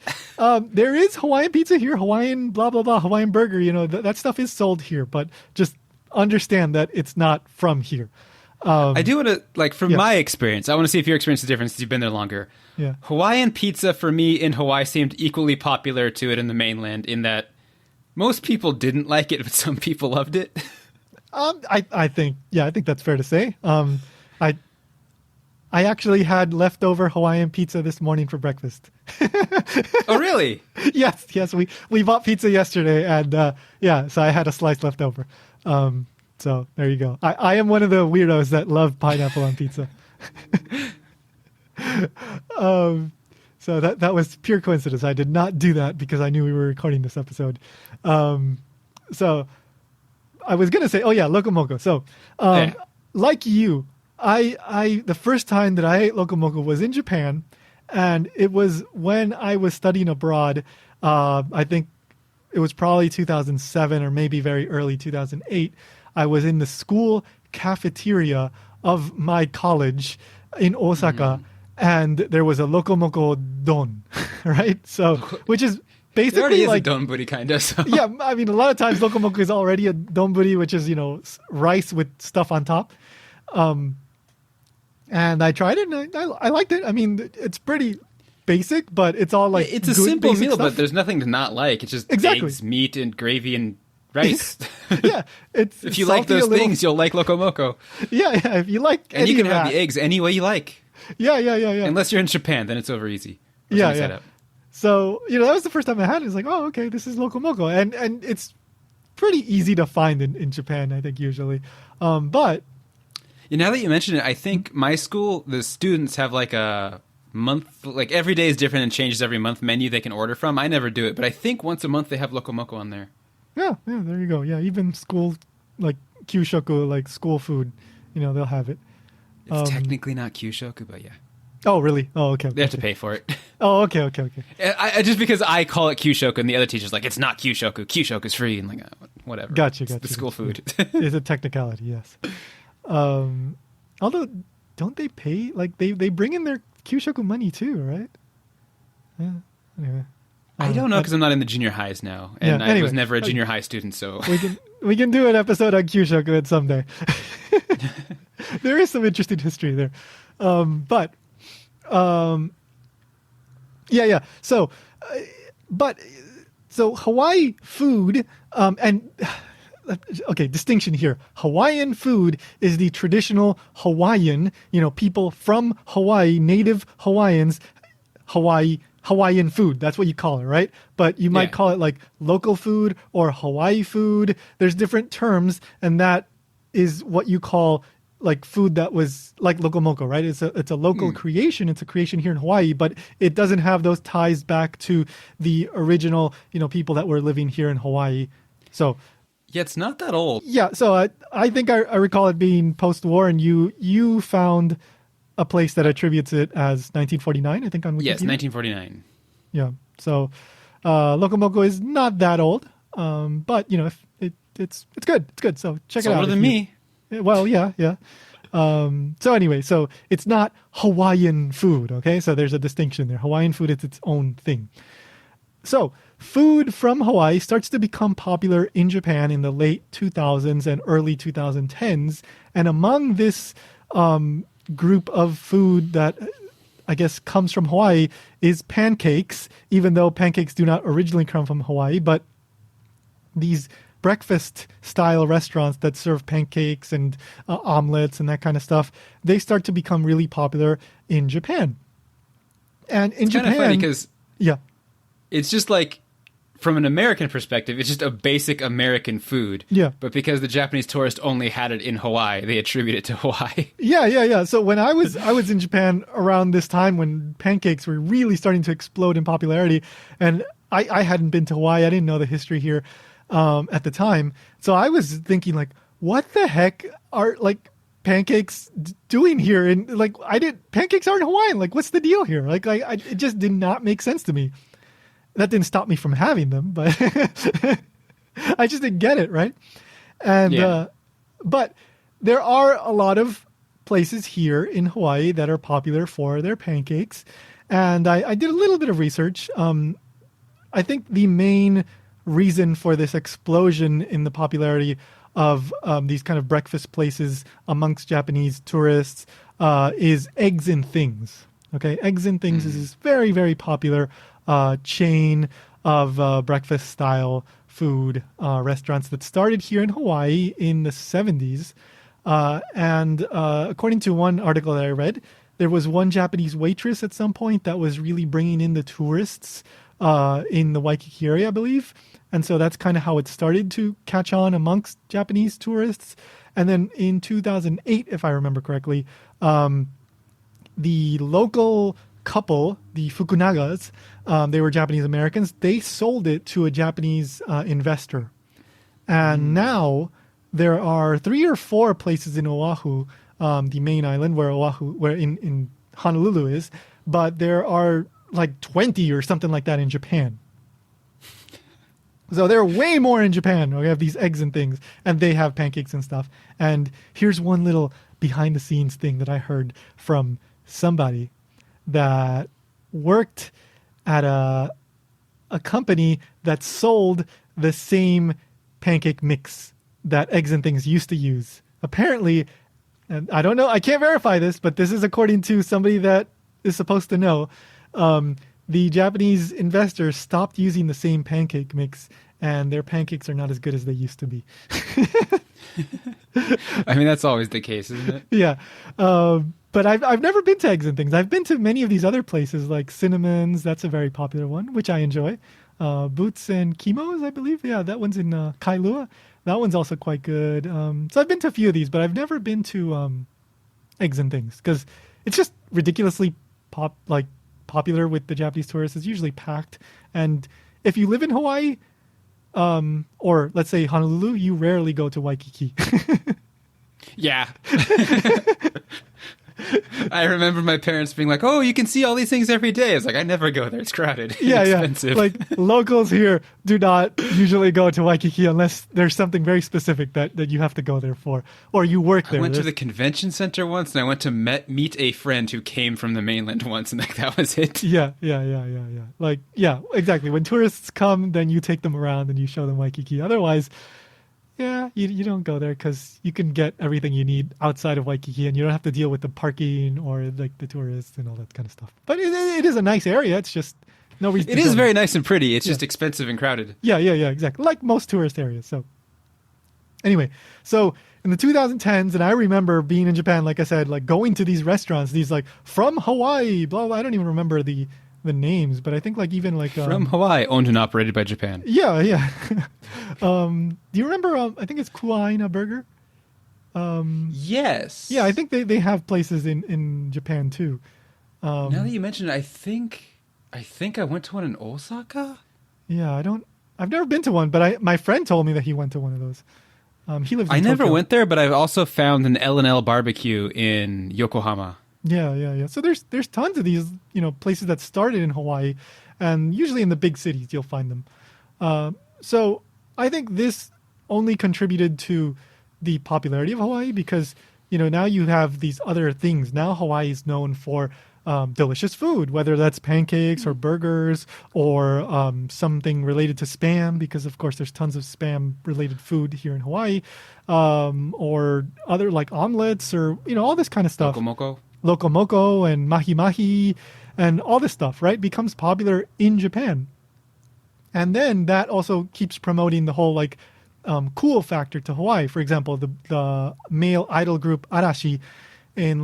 Speaker 1: there is Hawaiian pizza here, Hawaiian blah, blah, blah, Hawaiian burger. That stuff is sold here, but just understand that it's not from here.
Speaker 2: I do want to, like, from my experience, I want to see if your experience is different since you've been there longer.
Speaker 1: Yeah.
Speaker 2: Hawaiian pizza for me in Hawaii seemed equally popular to it in the mainland in that most people didn't like it, but some people loved it.
Speaker 1: I think that's fair to say. I actually had leftover Hawaiian pizza this morning for breakfast.
Speaker 2: Oh, really?
Speaker 1: Yes. We bought pizza yesterday, and so I had a slice left over. So there you go. I am one of the weirdos that love pineapple on pizza. So that was pure coincidence. I did not do that because I knew we were recording this episode. So I was gonna say, loco moco. So like you, I the first time that I ate loco moco was in Japan, and it was when I was studying abroad. I think it was probably 2007 or maybe very early 2008. I was in the school cafeteria of my college in Osaka, and there was a loco moco don, right? So, which is basically
Speaker 2: it already is
Speaker 1: like
Speaker 2: a donburi kind of. So.
Speaker 1: Yeah, I mean, a lot of times loco moco is already a donburi, which is rice with stuff on top. And I tried it, and I liked it. I mean, it's pretty basic, but it's all like
Speaker 2: it's a simple meal,
Speaker 1: stuff.
Speaker 2: but there's nothing to not like. It's just eggs, meat, and gravy and rice.
Speaker 1: Yeah, it's
Speaker 2: if you like those things, you'll like loco moco.
Speaker 1: Yeah, if you like,
Speaker 2: and you can have the eggs any way you like.
Speaker 1: Yeah.
Speaker 2: Unless you're in Japan, then it's over easy.
Speaker 1: Yeah. So that was the first time I had it. It's like, oh, okay, this is loco moco, and it's pretty easy to find in Japan, I think, usually. But
Speaker 2: now that you mention it, I think my school, the students have like a month, like every day is different and changes every month menu they can order from. I never do it, but I think once a month they have loco moco on there.
Speaker 1: Yeah, there you go. Yeah, even school, like kyushoku, like school food, they'll have it.
Speaker 2: It's technically not kyushoku, but yeah.
Speaker 1: Oh, really? Oh, okay.
Speaker 2: They have to pay for it.
Speaker 1: Oh, okay.
Speaker 2: I just because I call it kyushoku and the other teacher's like, it's not kyushoku. Kyushoku's free. And like, whatever.
Speaker 1: Gotcha.
Speaker 2: The school food.
Speaker 1: It's a technicality, yes. Although, don't they pay? Like, they bring in their kyushoku money too, right? Yeah. Anyway.
Speaker 2: I don't know because I'm not in the junior highs now, and I was never a junior high student. So
Speaker 1: we can do an episode on kyushoku someday. There is some interesting history there, but So Hawaii food and. Okay, distinction here. Hawaiian food is the traditional Hawaiian, people from Hawaii, native Hawaiians, Hawaiian food. That's what you call it, right? But you might call it like local food or Hawaii food. There's different terms, and that is what you call like food that was like loco moco, right? It's a local creation. It's a creation here in Hawaii, but it doesn't have those ties back to the original, people that were living here in Hawaii. So
Speaker 2: yeah, it's not that old.
Speaker 1: Yeah, so I think I recall it being post-war, and you found a place that attributes it as 1949, I think, on Wikipedia.
Speaker 2: Yes, 1949.
Speaker 1: Yeah, so loco moco is not that old, but if it's good. It's good. So check it out.
Speaker 2: Older than me.
Speaker 1: Well, yeah. So anyway, so it's not Hawaiian food. Okay, so there's a distinction there. Hawaiian food is its own thing. So food from Hawaii starts to become popular in Japan in the late 2000s and early 2010s. And among this group of food that I guess comes from Hawaii is pancakes, even though pancakes do not originally come from Hawaii. But these breakfast-style restaurants that serve pancakes and omelets and that kind of stuff, they start to become really popular in Japan. And in Japan...
Speaker 2: It's kind of funny because...
Speaker 1: Yeah.
Speaker 2: It's just like, from an American perspective, it's just a basic American food.
Speaker 1: Yeah.
Speaker 2: But because the Japanese tourist only had it in Hawaii, they attribute it to Hawaii.
Speaker 1: Yeah. So when I was in Japan around this time when pancakes were really starting to explode in popularity, and I hadn't been to Hawaii, I didn't know the history here at the time. So I was thinking like, what the heck are like pancakes doing here? And like, pancakes aren't Hawaiian. Like, what's the deal here? Like, it just did not make sense to me. That didn't stop me from having them, but I just didn't get it, right? And but there are a lot of places here in Hawaii that are popular for their pancakes, and I did a little bit of research. I think the main reason for this explosion in the popularity of these kind of breakfast places amongst Japanese tourists is Eggs and Things. Okay, Eggs and Things is this very, very popular chain of breakfast-style food restaurants that started here in Hawaii in the 70s. And according to one article that I read, there was one Japanese waitress at some point that was really bringing in the tourists in the Waikiki area, I believe. And so that's kind of how it started to catch on amongst Japanese tourists. And then in 2008, if I remember correctly, the local couple, the Fukunagas, they were Japanese Americans, they sold it to a Japanese investor. And now there are 3 or 4 places in Oahu, the main island where in Honolulu is, but there are like 20 or something like that in Japan. So there are way more in Japan. We have these Eggs and Things, and they have pancakes and stuff. And here's one little behind the scenes thing that I heard from somebody that worked at a company that sold the same pancake mix that Eggs and Things used to use. Apparently, and I don't know, I can't verify this, but this is according to somebody that is supposed to know. The Japanese investors stopped using the same pancake mix, and their pancakes are not as good as they used to be.
Speaker 2: I mean, that's always the case, isn't it?
Speaker 1: Yeah. But I've never been to Eggs and Things. I've been to many of these other places like Cinnamon's. That's a very popular one, which I enjoy. Boots and Kimo's, I believe. Yeah, that one's in Kailua. That one's also quite good. So I've been to a few of these, but I've never been to Eggs and Things because it's just ridiculously popular with the Japanese tourists. It's usually packed. And if you live in Hawaii, or let's say Honolulu, you rarely go to Waikiki.
Speaker 2: Yeah. I remember my parents being like, "Oh, you can see all these things every day." It's like, I never go there. It's crowded.
Speaker 1: Yeah,
Speaker 2: expensive.
Speaker 1: Like locals here do not usually go to Waikiki unless there's something very specific that you have to go there for, or you work there.
Speaker 2: I went to the convention center once, and I went to meet a friend who came from the mainland once, and that was it.
Speaker 1: Yeah. Like, yeah, exactly. When tourists come, then you take them around and you show them Waikiki. Otherwise, yeah, you don't go there because you can get everything you need outside of Waikiki, and you don't have to deal with the parking or like the tourists and all that kind of stuff. But it is a nice area. It's just no reason.
Speaker 2: It is very nice and pretty. It's just expensive and crowded.
Speaker 1: Yeah, exactly. Like most tourist areas. So anyway, so in the 2010s, and I remember being in Japan, like I said, like going to these restaurants, these like from Hawaii, blah, blah. I don't even remember the names, but I think like even like
Speaker 2: from Hawaii, owned and operated by Japan.
Speaker 1: Yeah. Do you remember? I think it's Kuaina Burger.
Speaker 2: Yes.
Speaker 1: Yeah, I think they have places in Japan too.
Speaker 2: Now that you mention it, I think I went to one in Osaka.
Speaker 1: Yeah, I've never been to one, but my friend told me that he went to one of those. He lives in
Speaker 2: I never
Speaker 1: Tokyo.
Speaker 2: went there, but I've also found an L&L barbecue in Yokohama.
Speaker 1: Yeah. So there's tons of these, places that started in Hawaii, and usually in the big cities you'll find them. So I think this only contributed to the popularity of Hawaii because, now you have these other things. Now Hawaii is known for delicious food, whether that's pancakes or burgers or something related to Spam, because of course there's tons of Spam related food here in Hawaii, or other like omelets or, all this kind of stuff. Loco moco and mahi mahi and all this stuff, right, becomes popular in Japan. And then that also keeps promoting the whole like cool factor to Hawaii. For example, the male idol group Arashi in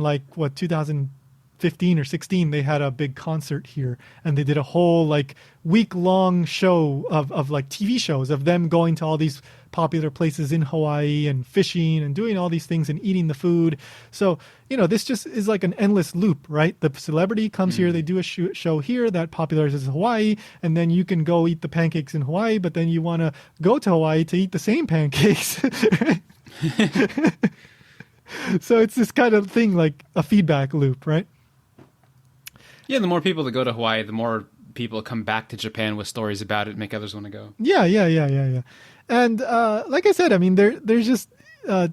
Speaker 1: 2015 or 16, they had a big concert here, and they did a whole like week-long show of like TV shows of them going to all these popular places in Hawaii and fishing and doing all these things and eating the food. So, this just is like an endless loop, right? The celebrity comes here, they do a show here that popularizes Hawaii, and then you can go eat the pancakes in Hawaii, but then you want to go to Hawaii to eat the same pancakes. So it's this kind of thing, like a feedback loop, right?
Speaker 2: Yeah, the more people that go to Hawaii, the more people come back to Japan with stories about it and make others want to go.
Speaker 1: Yeah. And like I said, I mean, there's just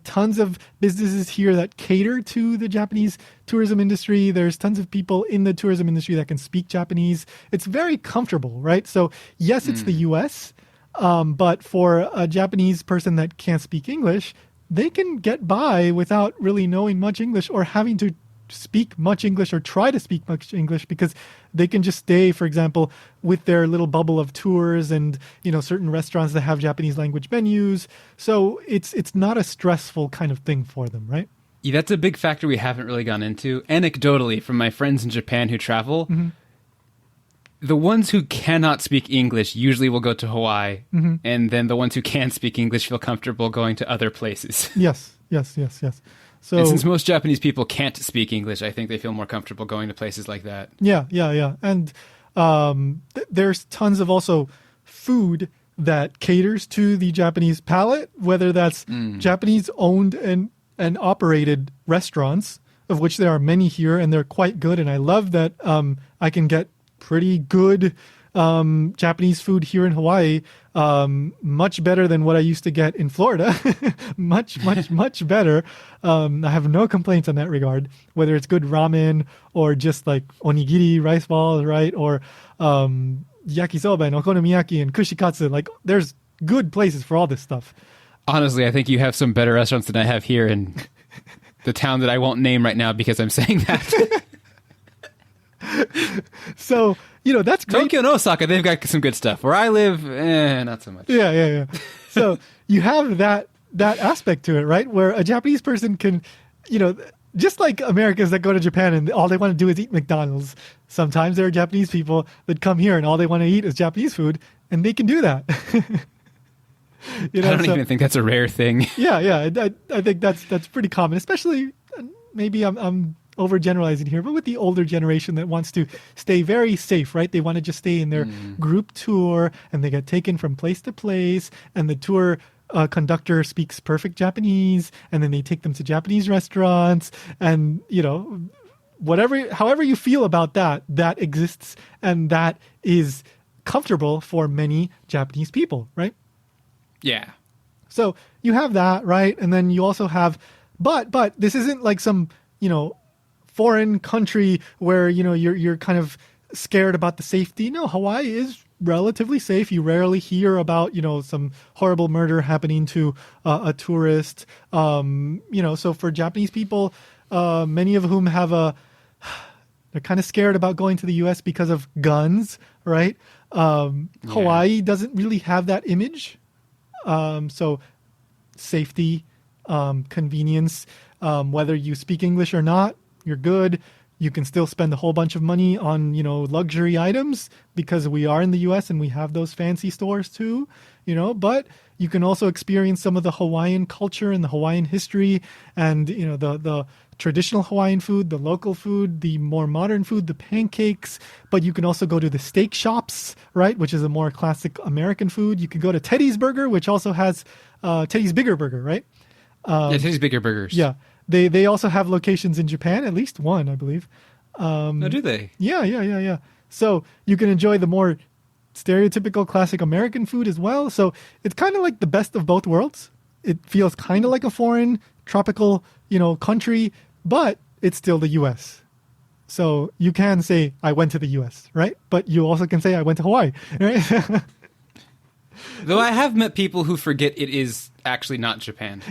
Speaker 1: tons of businesses here that cater to the Japanese tourism industry. There's tons of people in the tourism industry that can speak Japanese. It's very comfortable, right? So yes, it's the U.S., But for a Japanese person that can't speak English, they can get by without really knowing much English or having to speak much English or try to speak much English, because they can just stay, for example, with their little bubble of tours and, certain restaurants that have Japanese language menus. So it's not a stressful kind of thing for them, right?
Speaker 2: Yeah, that's a big factor we haven't really gone into. Anecdotally, from my friends in Japan who travel, the ones who cannot speak English usually will go to Hawaii, and then the ones who can speak English feel comfortable going to other places.
Speaker 1: Yes. So,
Speaker 2: and since most Japanese people can't speak English, I think they feel more comfortable going to places like that.
Speaker 1: Yeah. And there's tons of also food that caters to the Japanese palate, whether that's Japanese-owned and operated restaurants, of which there are many here, and they're quite good. And I love that I can get pretty good Japanese food here in Hawaii, much better than what I used to get in Florida. much better. I have no complaints in that regard, whether it's good ramen or just like onigiri, rice balls, right? Or yakisoba and okonomiyaki and kushikatsu. Like, there's good places for all this stuff.
Speaker 2: Honestly, I think you have some better restaurants than I have here in the town that I won't name right now because I'm saying that.
Speaker 1: So, that's great.
Speaker 2: Tokyo and Osaka, they've got some good stuff. Where I live, not so much.
Speaker 1: Yeah. So you have that aspect to it, right? Where a Japanese person can, just like Americans that go to Japan and all they want to do is eat McDonald's. Sometimes there are Japanese people that come here and all they want to eat is Japanese food, and they can do that.
Speaker 2: I don't even think that's a rare thing.
Speaker 1: Yeah. I think that's pretty common, especially maybe I'm overgeneralizing here, but with the older generation that wants to stay very safe, right? They want to just stay in their group tour, and they get taken from place to place, and the tour conductor speaks perfect Japanese, and then they take them to Japanese restaurants, and however you feel about that exists, and that is comfortable for many Japanese people, right?
Speaker 2: Yeah.
Speaker 1: So you have that, right? And then you also have, but this isn't like some, foreign country where, you're kind of scared about the safety. No, Hawaii is relatively safe. You rarely hear about, some horrible murder happening to a tourist. So for Japanese people, many of whom they're kind of scared about going to the U.S. because of guns, right? Hawaii doesn't really have that image. So safety, convenience, whether you speak English or not, you're good. You can still spend a whole bunch of money on, luxury items because we are in the U.S. and we have those fancy stores too, but you can also experience some of the Hawaiian culture and the Hawaiian history and, the traditional Hawaiian food, the local food, the more modern food, the pancakes, but you can also go to the steak shops, right? Which is a more classic American food. You can go to Teddy's Burger, which also has Teddy's Bigger Burger, right?
Speaker 2: Teddy's Bigger Burgers.
Speaker 1: Yeah. They also have locations in Japan, at least one, I believe.
Speaker 2: Do they?
Speaker 1: Yeah. So you can enjoy the more stereotypical classic American food as well. So it's kind of like the best of both worlds. It feels kind of like a foreign tropical, country, but it's still the U.S. So you can say, I went to the U.S., right? But you also can say, I went to Hawaii, right?
Speaker 2: Though I have met people who forget it is actually not Japan.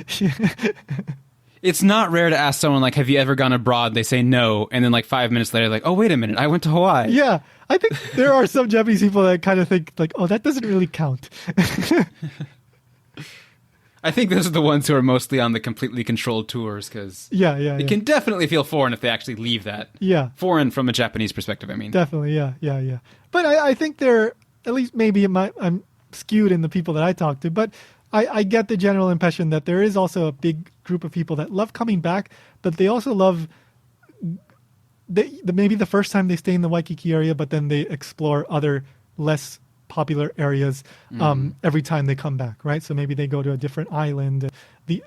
Speaker 2: It's not rare to ask someone, like, have you ever gone abroad? They say no. And then, like, 5 minutes later, like, oh, wait a minute, I went to Hawaii.
Speaker 1: Yeah. I think there are some Japanese people that kind of think, like, oh, that doesn't really count.
Speaker 2: I think those are the ones who are mostly on the completely controlled tours, because it can definitely feel foreign if they actually leave that.
Speaker 1: Yeah.
Speaker 2: Foreign from a Japanese perspective, I mean.
Speaker 1: Definitely, yeah. But I think they're, at least maybe I'm skewed in the people that I talk to, but I get the general impression that there is also a big group of people that love coming back, but they also love maybe the first time they stay in the Waikiki area, but then they explore other less popular areas every time they come back, right? So maybe they go to a different island. The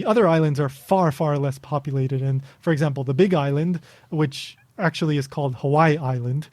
Speaker 1: other islands are far, far less populated. And for example, the Big Island, which actually is called Hawaii Island,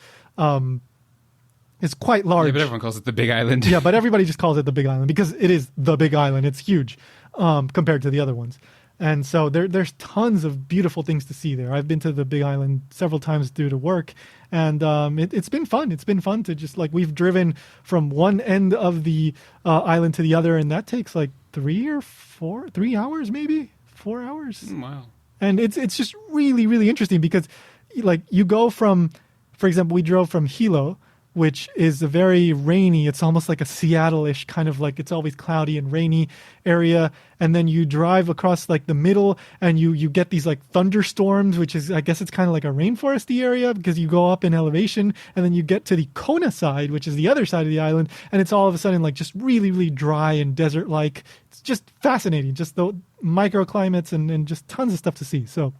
Speaker 1: is quite large.
Speaker 2: Yeah, but everyone calls it the Big Island.
Speaker 1: Yeah, but everybody just calls it the Big Island because it is the Big Island. It's huge compared to the other ones. And so there's tons of beautiful things to see there. I've been to the Big Island several times due to work, and it's been fun. It's been fun to just like we've driven from one end of the island to the other, and that takes like 3 hours, maybe 4 hours.
Speaker 2: Wow.
Speaker 1: And it's just really, really interesting because like you go from, for example, we drove from Hilo, which is a very rainy, it's almost like a Seattle-ish kind of like it's always cloudy and rainy area. And then you drive across like the middle and you get these like thunderstorms, which is, I guess it's kind of like a rainforesty area because you go up in elevation, and then you get to the Kona side, which is the other side of the island. And it's all of a sudden like just really, really dry and desert-like. It's just fascinating, just the microclimates and just tons of stuff to see. So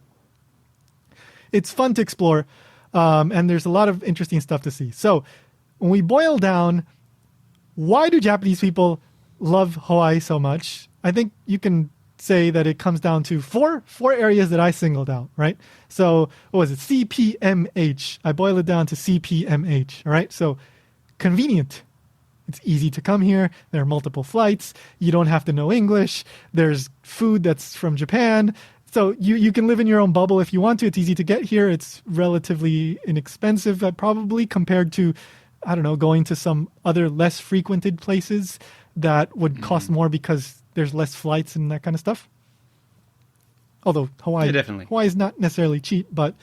Speaker 1: it's fun to explore. And there's a lot of interesting stuff to see. So when we boil down, why do Japanese people love Hawaii so much? I think you can say that it comes down to four areas that I singled out, right? So what was it? CPMH. I boil it down to CPMH, all right? So convenient. It's easy to come here. There are multiple flights. You don't have to know English. There's food that's from Japan. So you can live in your own bubble if you want to. It's easy to get here. It's relatively inexpensive, probably, compared to, I don't know, going to some other less frequented places that would cost more because there's less flights and that kind of stuff. Although Hawaii,
Speaker 2: definitely.
Speaker 1: Hawaii is not necessarily cheap, but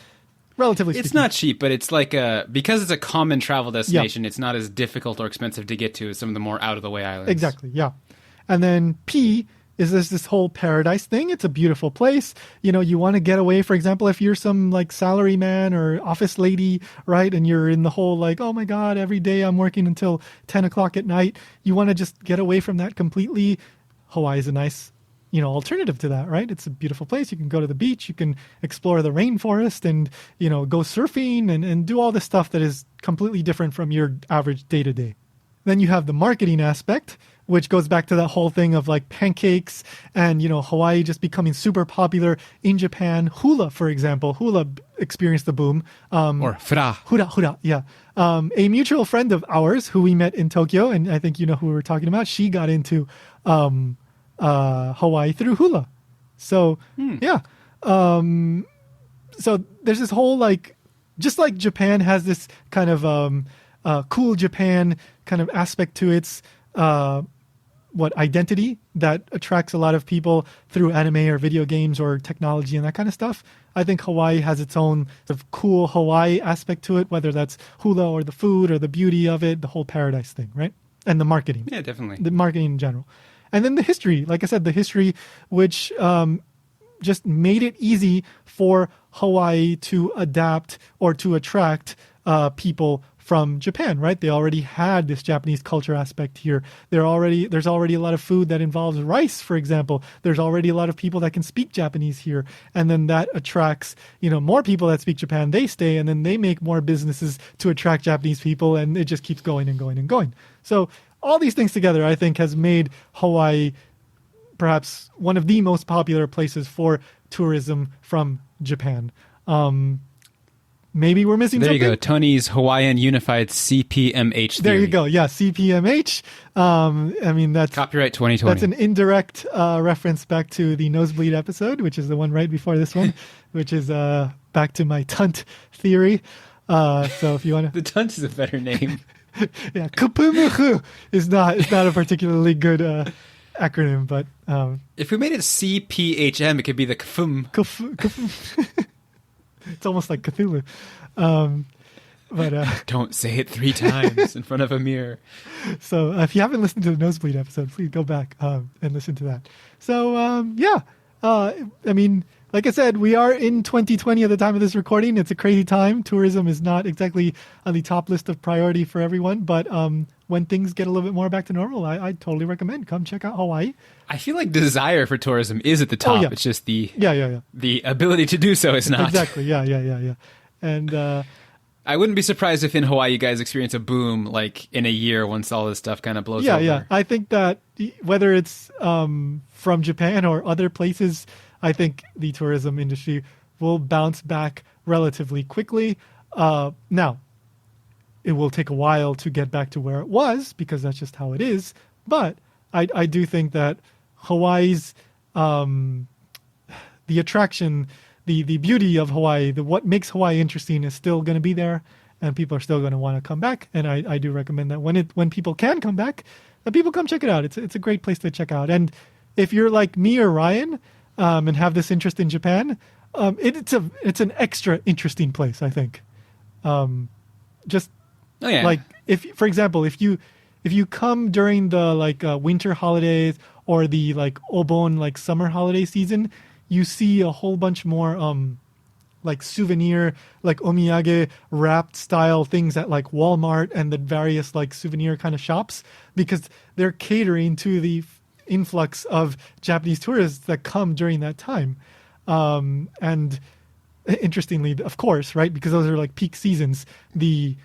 Speaker 1: relatively speaking.
Speaker 2: It's not cheap, but it's like because it's a common travel destination, it's not as difficult or expensive to get to as some of the more out-of-the-way islands.
Speaker 1: Exactly, yeah. And then P is this whole paradise thing. It's a beautiful place. You know, you want to get away, for example, if you're some like salary man or office lady, right? And you're in the whole like, oh my God, every day I'm working until 10 o'clock at night. You want to just get away from that completely. Hawaii is a nice, alternative to that, right? It's a beautiful place. You can go to the beach. You can explore the rainforest and, go surfing and do all this stuff that is completely different from your average day to day. Then you have the marketing aspect, which goes back to that whole thing of like pancakes and, Hawaii just becoming super popular in Japan. Hula, for example. Hula experienced the boom.
Speaker 2: Or fura.
Speaker 1: Hura, yeah. A mutual friend of ours who we met in Tokyo, and I think you know who we were talking about, she got into Hawaii through hula. So, yeah. So there's this whole like, just like Japan has this kind of cool Japan kind of aspect to its identity that attracts a lot of people through anime or video games or technology and that kind of stuff. I think Hawaii has its own sort of cool Hawaii aspect to it, whether that's hula or the food or the beauty of it, the whole paradise thing, right? And the marketing.
Speaker 2: Yeah, definitely.
Speaker 1: The marketing in general. And then the history, like I said, the history, which just made it easy for Hawaii to adapt or to attract people from Japan, right? They already had this Japanese culture aspect here. There's already a lot of food that involves rice, for example. There's already a lot of people that can speak Japanese here. And then that attracts, more people that speak Japan. They stay and then they make more businesses to attract Japanese people. And it just keeps going and going and going. So all these things together, I think, has made Hawaii perhaps one of the most popular places for tourism from Japan. Maybe we're missing something.
Speaker 2: There you go. Tony's Hawaiian Unified CPMH theory.
Speaker 1: There you go. Yeah, CPMH. I mean, that's
Speaker 2: copyright 2020.
Speaker 1: That's an indirect reference back to the Nosebleed episode, which is the one right before this one, which is back to my tunt theory. So if you want to,
Speaker 2: the tunt is a better name.
Speaker 1: Yeah, kupumuhu is not a particularly good acronym, but
Speaker 2: if we made it CPHM, it could be the kfum.
Speaker 1: It's almost like Cthulhu. But
Speaker 2: don't say it 3 times in front of a mirror.
Speaker 1: So if you haven't listened to the Nosebleed episode, please go back and listen to that. So yeah, I mean, like I said, we are in 2020 at the time of this recording. It's a crazy time. Tourism is not exactly on the top list of priority for everyone, but when things get a little bit more back to normal, I totally recommend come check out Hawaii.
Speaker 2: I feel like desire for tourism is at the top.
Speaker 1: Oh, yeah.
Speaker 2: It's just the
Speaker 1: yeah.
Speaker 2: The ability to do so is not.
Speaker 1: Exactly. Yeah. And
Speaker 2: I wouldn't be surprised if in Hawaii you guys experience a boom like in a year once all this stuff kind of blows over.
Speaker 1: Yeah. I think that whether it's from Japan or other places, I think the tourism industry will bounce back relatively quickly. Now, it will take a while to get back to where it was because that's just how it is. But I do think that Hawaii's the attraction, the beauty of Hawaii, what makes Hawaii interesting is still going to be there, and people are still going to want to come back. And I do recommend that when people can come back, that people come check it out. It's a great place to check out. And if you're like me or Ryan, and have this interest in Japan, it's an extra interesting place, I think. Like if, for example, if you come during the like winter holidays or the like Obon, like summer holiday season, you see a whole bunch more like souvenir, like omiyage wrapped style things at like Walmart and the various like souvenir kind of shops, because they're catering to the influx of Japanese tourists that come during that time. And interestingly, of course, right, because those are like peak seasons, the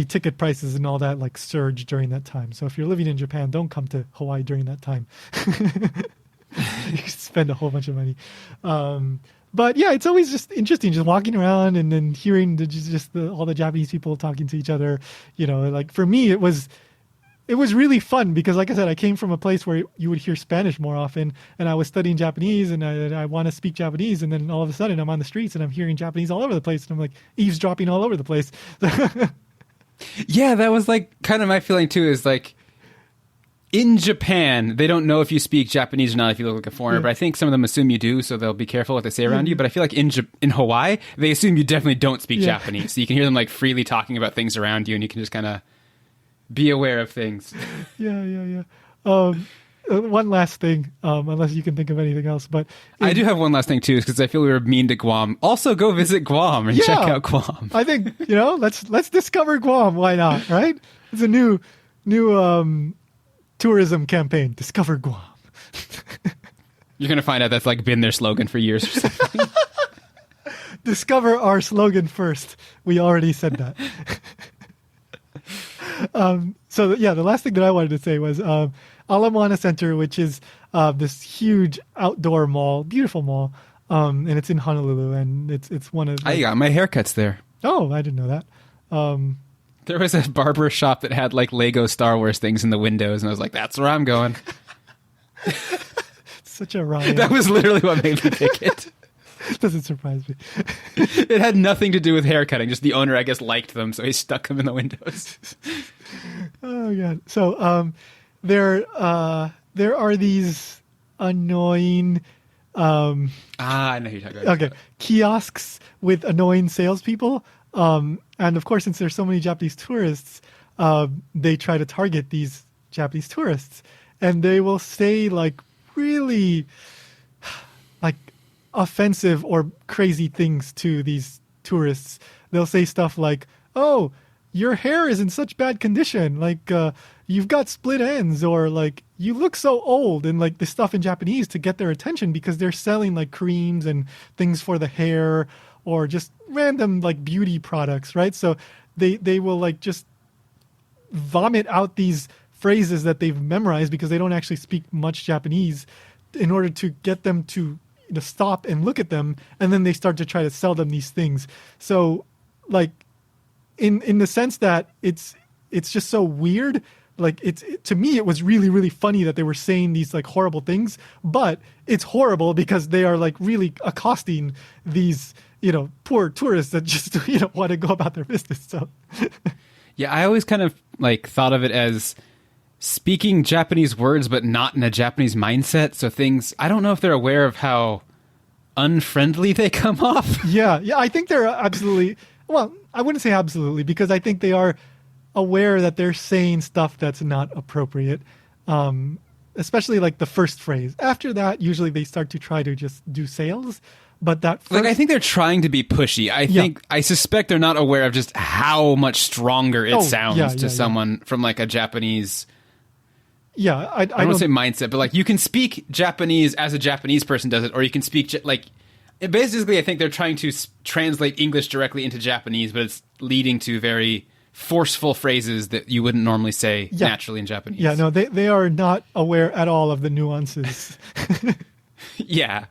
Speaker 1: ticket prices and all that like surge during that time. So if you're living in Japan, don't come to Hawaii during that time. You spend a whole bunch of money. But yeah, it's always just interesting, just walking around and then hearing all the Japanese people talking to each other. You know, like for me, it was really fun because, like I said, I came from a place where you would hear Spanish more often, and I was studying Japanese, and I want to speak Japanese, and then all of a sudden I'm on the streets and I'm hearing Japanese all over the place, and I'm like eavesdropping all over the place.
Speaker 2: Yeah, that was like kind of my feeling too, is like in Japan, they don't know if you speak Japanese or not if you look like a foreigner, but I think some of them assume you do, so they'll be careful what they say around you. But I feel like in Hawaii, they assume you definitely don't speak Japanese, so you can hear them like freely talking about things around you, and you can just kind of be aware of things.
Speaker 1: Yeah. One last thing, unless you can think of anything else, but
Speaker 2: I do have one last thing too, because I feel we were mean to Guam. Also, go visit Guam and check out Guam.
Speaker 1: I think let's discover Guam. Why not? Right? It's a new tourism campaign. Discover Guam.
Speaker 2: You're gonna find out that's like been their slogan for years or something.
Speaker 1: Discover our slogan first. We already said that. So yeah, the last thing that I wanted to say was Ala Moana Center, which is this huge outdoor mall, beautiful mall, and it's in Honolulu, and it's one of.
Speaker 2: I got my haircuts there.
Speaker 1: Oh, I didn't know that.
Speaker 2: There was a barber shop that had like Lego Star Wars things in the windows, and I was like, "That's where I'm going."
Speaker 1: Such a Ryan.
Speaker 2: That was literally what made me pick it.
Speaker 1: Doesn't surprise me.
Speaker 2: It had nothing to do with haircutting. Just the owner, I guess, liked them, so he stuck them in the windows.
Speaker 1: Oh god! So there are these annoying.
Speaker 2: I know who you're talking about.
Speaker 1: Okay, kiosks with annoying salespeople. And of course, since there's so many Japanese tourists, they try to target these Japanese tourists, and they will say like really like offensive or crazy things to these tourists. They'll say stuff like, "Oh, your hair is in such bad condition, like you've got split ends," or like, "You look so old," and like the stuff in Japanese to get their attention, because they're selling like creams and things for the hair or just random like beauty products, right? So they will like just vomit out these phrases that they've memorized because they don't actually speak much Japanese, in order to get them to stop and look at them, and then they start to try to sell them these things. So like in the sense that it's just so weird. Like to me, it was really, really funny that they were saying these like horrible things, but it's horrible because they are like really accosting these, poor tourists that just, want to go about their business. So
Speaker 2: yeah, I always kind of like thought of it as speaking Japanese words, but not in a Japanese mindset. So things, I don't know if they're aware of how unfriendly they come off.
Speaker 1: Yeah, I think they're absolutely, well, I wouldn't say absolutely, because I think they are aware that they're saying stuff that's not appropriate, especially like the first phrase. After that, usually they start to try to just do sales. But that first...
Speaker 2: I think they're trying to be pushy. I suspect they're not aware of just how much stronger it sounds to someone from like a Japanese.
Speaker 1: Yeah, I
Speaker 2: don't want to say mindset, but like you can speak Japanese as a Japanese person does it, or you can speak basically. I think they're trying to translate English directly into Japanese, but it's leading to very forceful phrases that you wouldn't normally say naturally in Japanese.
Speaker 1: Yeah, no, they are not aware at all of the nuances.
Speaker 2: Yeah.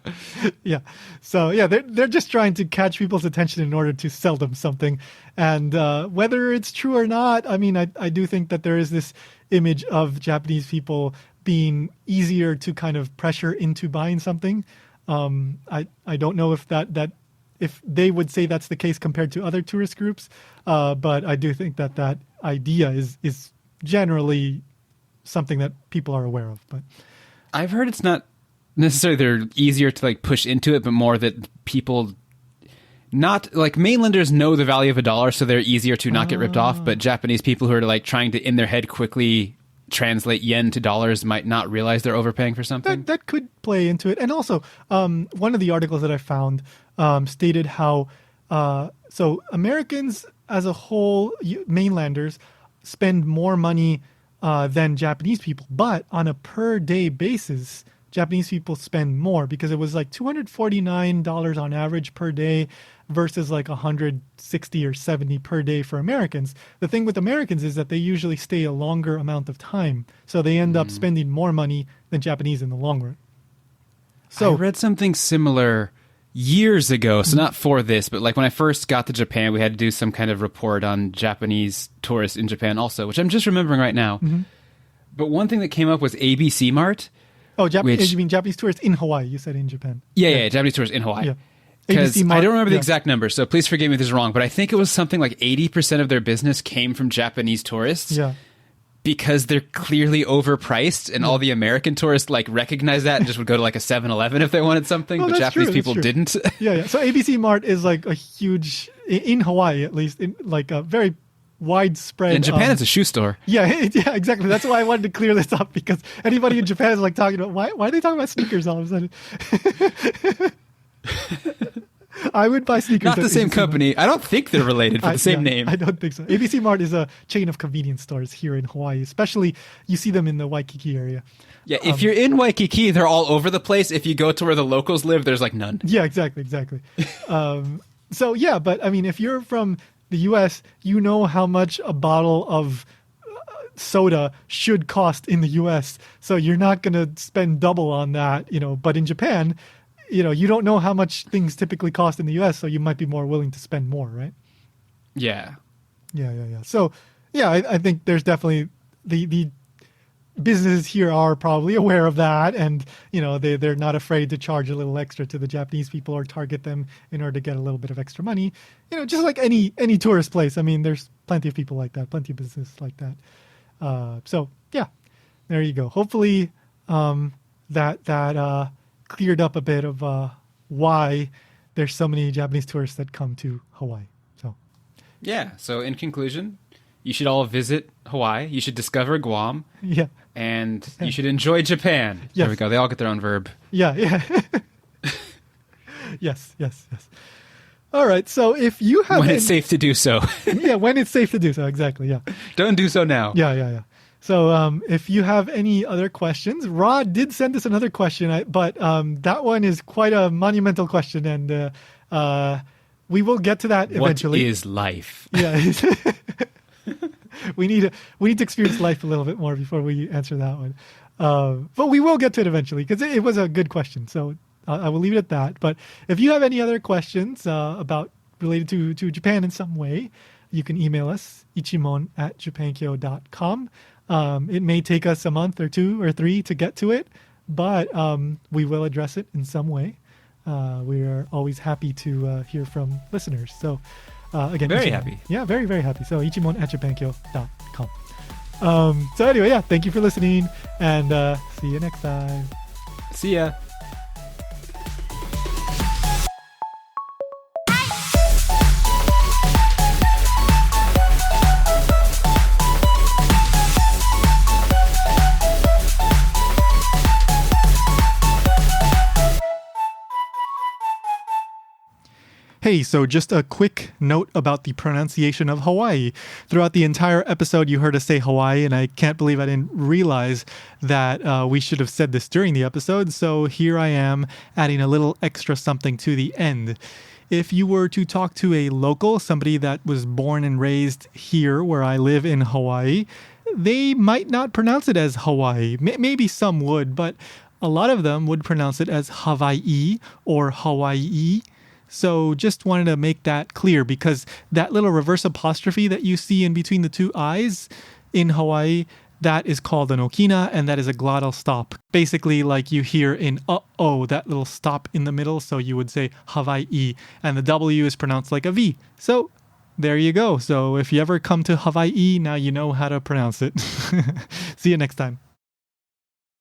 Speaker 1: So yeah, they're just trying to catch people's attention in order to sell them something. And whether it's true or not, I mean, I do think that there is this image of Japanese people being easier to kind of pressure into buying something. I don't know if if they would say that's the case compared to other tourist groups, but I do think that idea is generally something that people are aware of. But
Speaker 2: I've heard it's not necessarily they're easier to like push into it, but more that people not like mainlanders know the value of a dollar, so they're easier to not get ripped off. But Japanese people who are like trying to in their head quickly translate yen to dollars might not realize they're overpaying for something.
Speaker 1: That could play into it. And also, one of the articles that I found stated how so Americans as a whole, mainlanders, spend more money than Japanese people, but on a per day basis, Japanese people spend more because it was like $249 on average per day versus like 160 or 70 per day for Americans. The thing with Americans is that they usually stay a longer amount of time, so they end up spending more money than Japanese in the long run. So
Speaker 2: I read something similar years ago, so not for this, but like when I first got to Japan, we had to do some kind of report on Japanese tourists in Japan also, which I'm just remembering right now. But one thing that came up was ABC Mart.
Speaker 1: Oh, you mean Japanese tourists in Hawaii? You said in Japan.
Speaker 2: Yeah, Japanese tourists in Hawaii.
Speaker 1: Yeah.
Speaker 2: Because
Speaker 1: ABC Mart,
Speaker 2: I don't remember the exact number, so please forgive me if this is wrong, but I think it was something like 80% of their business came from Japanese tourists.
Speaker 1: Yeah.
Speaker 2: Because they're clearly overpriced, and all the American tourists like recognize that and just would go to like a 7-Eleven if they wanted something, but Japanese people didn't.
Speaker 1: Yeah. So ABC Mart is like a huge, in Hawaii at least, in like a very widespread.
Speaker 2: In Japan, it's a shoe store.
Speaker 1: Yeah, exactly. That's why I wanted to clear this up, because anybody in Japan is like talking about why are they talking about sneakers all of a sudden? I would buy sneakers.
Speaker 2: Not the same
Speaker 1: ABC
Speaker 2: company.
Speaker 1: Mart.
Speaker 2: I don't think they're related, but the same name.
Speaker 1: I don't think so. ABC Mart is a chain of convenience stores here in Hawaii. Especially, you see them in the Waikiki area.
Speaker 2: Yeah, if you're in Waikiki, they're all over the place. If you go to where the locals live, there's like none.
Speaker 1: Yeah, exactly. So yeah, but I mean, if you're from the U.S., you know how much a bottle of soda should cost in the U.S. So you're not going to spend double on that, But in Japan, you don't know how much things typically cost in the U.S., so you might be more willing to spend more, right?
Speaker 2: Yeah.
Speaker 1: Yeah. So, yeah, I think there's definitely the businesses here are probably aware of that, and they're not afraid to charge a little extra to the Japanese people or target them in order to get a little bit of extra money. Just like any tourist place. I mean, there's plenty of people like that, plenty of business like that. So yeah, there you go. Hopefully, that cleared up a bit of why there's so many Japanese tourists that come to Hawaii. So
Speaker 2: yeah. So in conclusion, you should all visit Hawaii. You should discover Guam.
Speaker 1: Yeah.
Speaker 2: And you should enjoy Japan.
Speaker 1: Yes.
Speaker 2: There we go. They all get their own verb.
Speaker 1: Yeah. Yes. All right. So if you have...
Speaker 2: When it's safe to do so.
Speaker 1: Yeah, when it's safe to do so. Exactly. Yeah.
Speaker 2: Don't do so now.
Speaker 1: Yeah. So if you have any other questions, Rod did send us another question, but that one is quite a monumental question, and we will get to that eventually.
Speaker 2: What is life?
Speaker 1: Yeah. We need to experience life a little bit more before we answer that one. But we will get to it eventually, because it was a good question. So I will leave it at that. But if you have any other questions related to Japan in some way, you can email us, ichimon@japankyo.com. It may take us a month or 2 or 3 to get to it, but we will address it in some way. We are always happy to hear from listeners. So again,
Speaker 2: very
Speaker 1: Ichimon,
Speaker 2: happy.
Speaker 1: Yeah, very, very happy. So ichimon@japankyo.com. So anyway, yeah, thank you for listening, and see you next time.
Speaker 2: See ya.
Speaker 1: Hey, so just a quick note about the pronunciation of Hawaii. Throughout the entire episode, you heard us say Hawaii, and I can't believe I didn't realize that we should have said this during the episode. So here I am adding a little extra something to the end. If you were to talk to a local, somebody that was born and raised here where I live in Hawaii, they might not pronounce it as Hawaii. Maybe some would, but a lot of them would pronounce it as Hawaii or Hawaii. So just wanted to make that clear, because that little reverse apostrophe that you see in between the two I's in Hawaii, that is called an okina, and that is a glottal stop. Basically, like you hear in uh-oh, that little stop in the middle, so you would say Hawaii, and the W is pronounced like a V. So there you go. So if you ever come to Hawaii, now you know how to pronounce it. See you next time.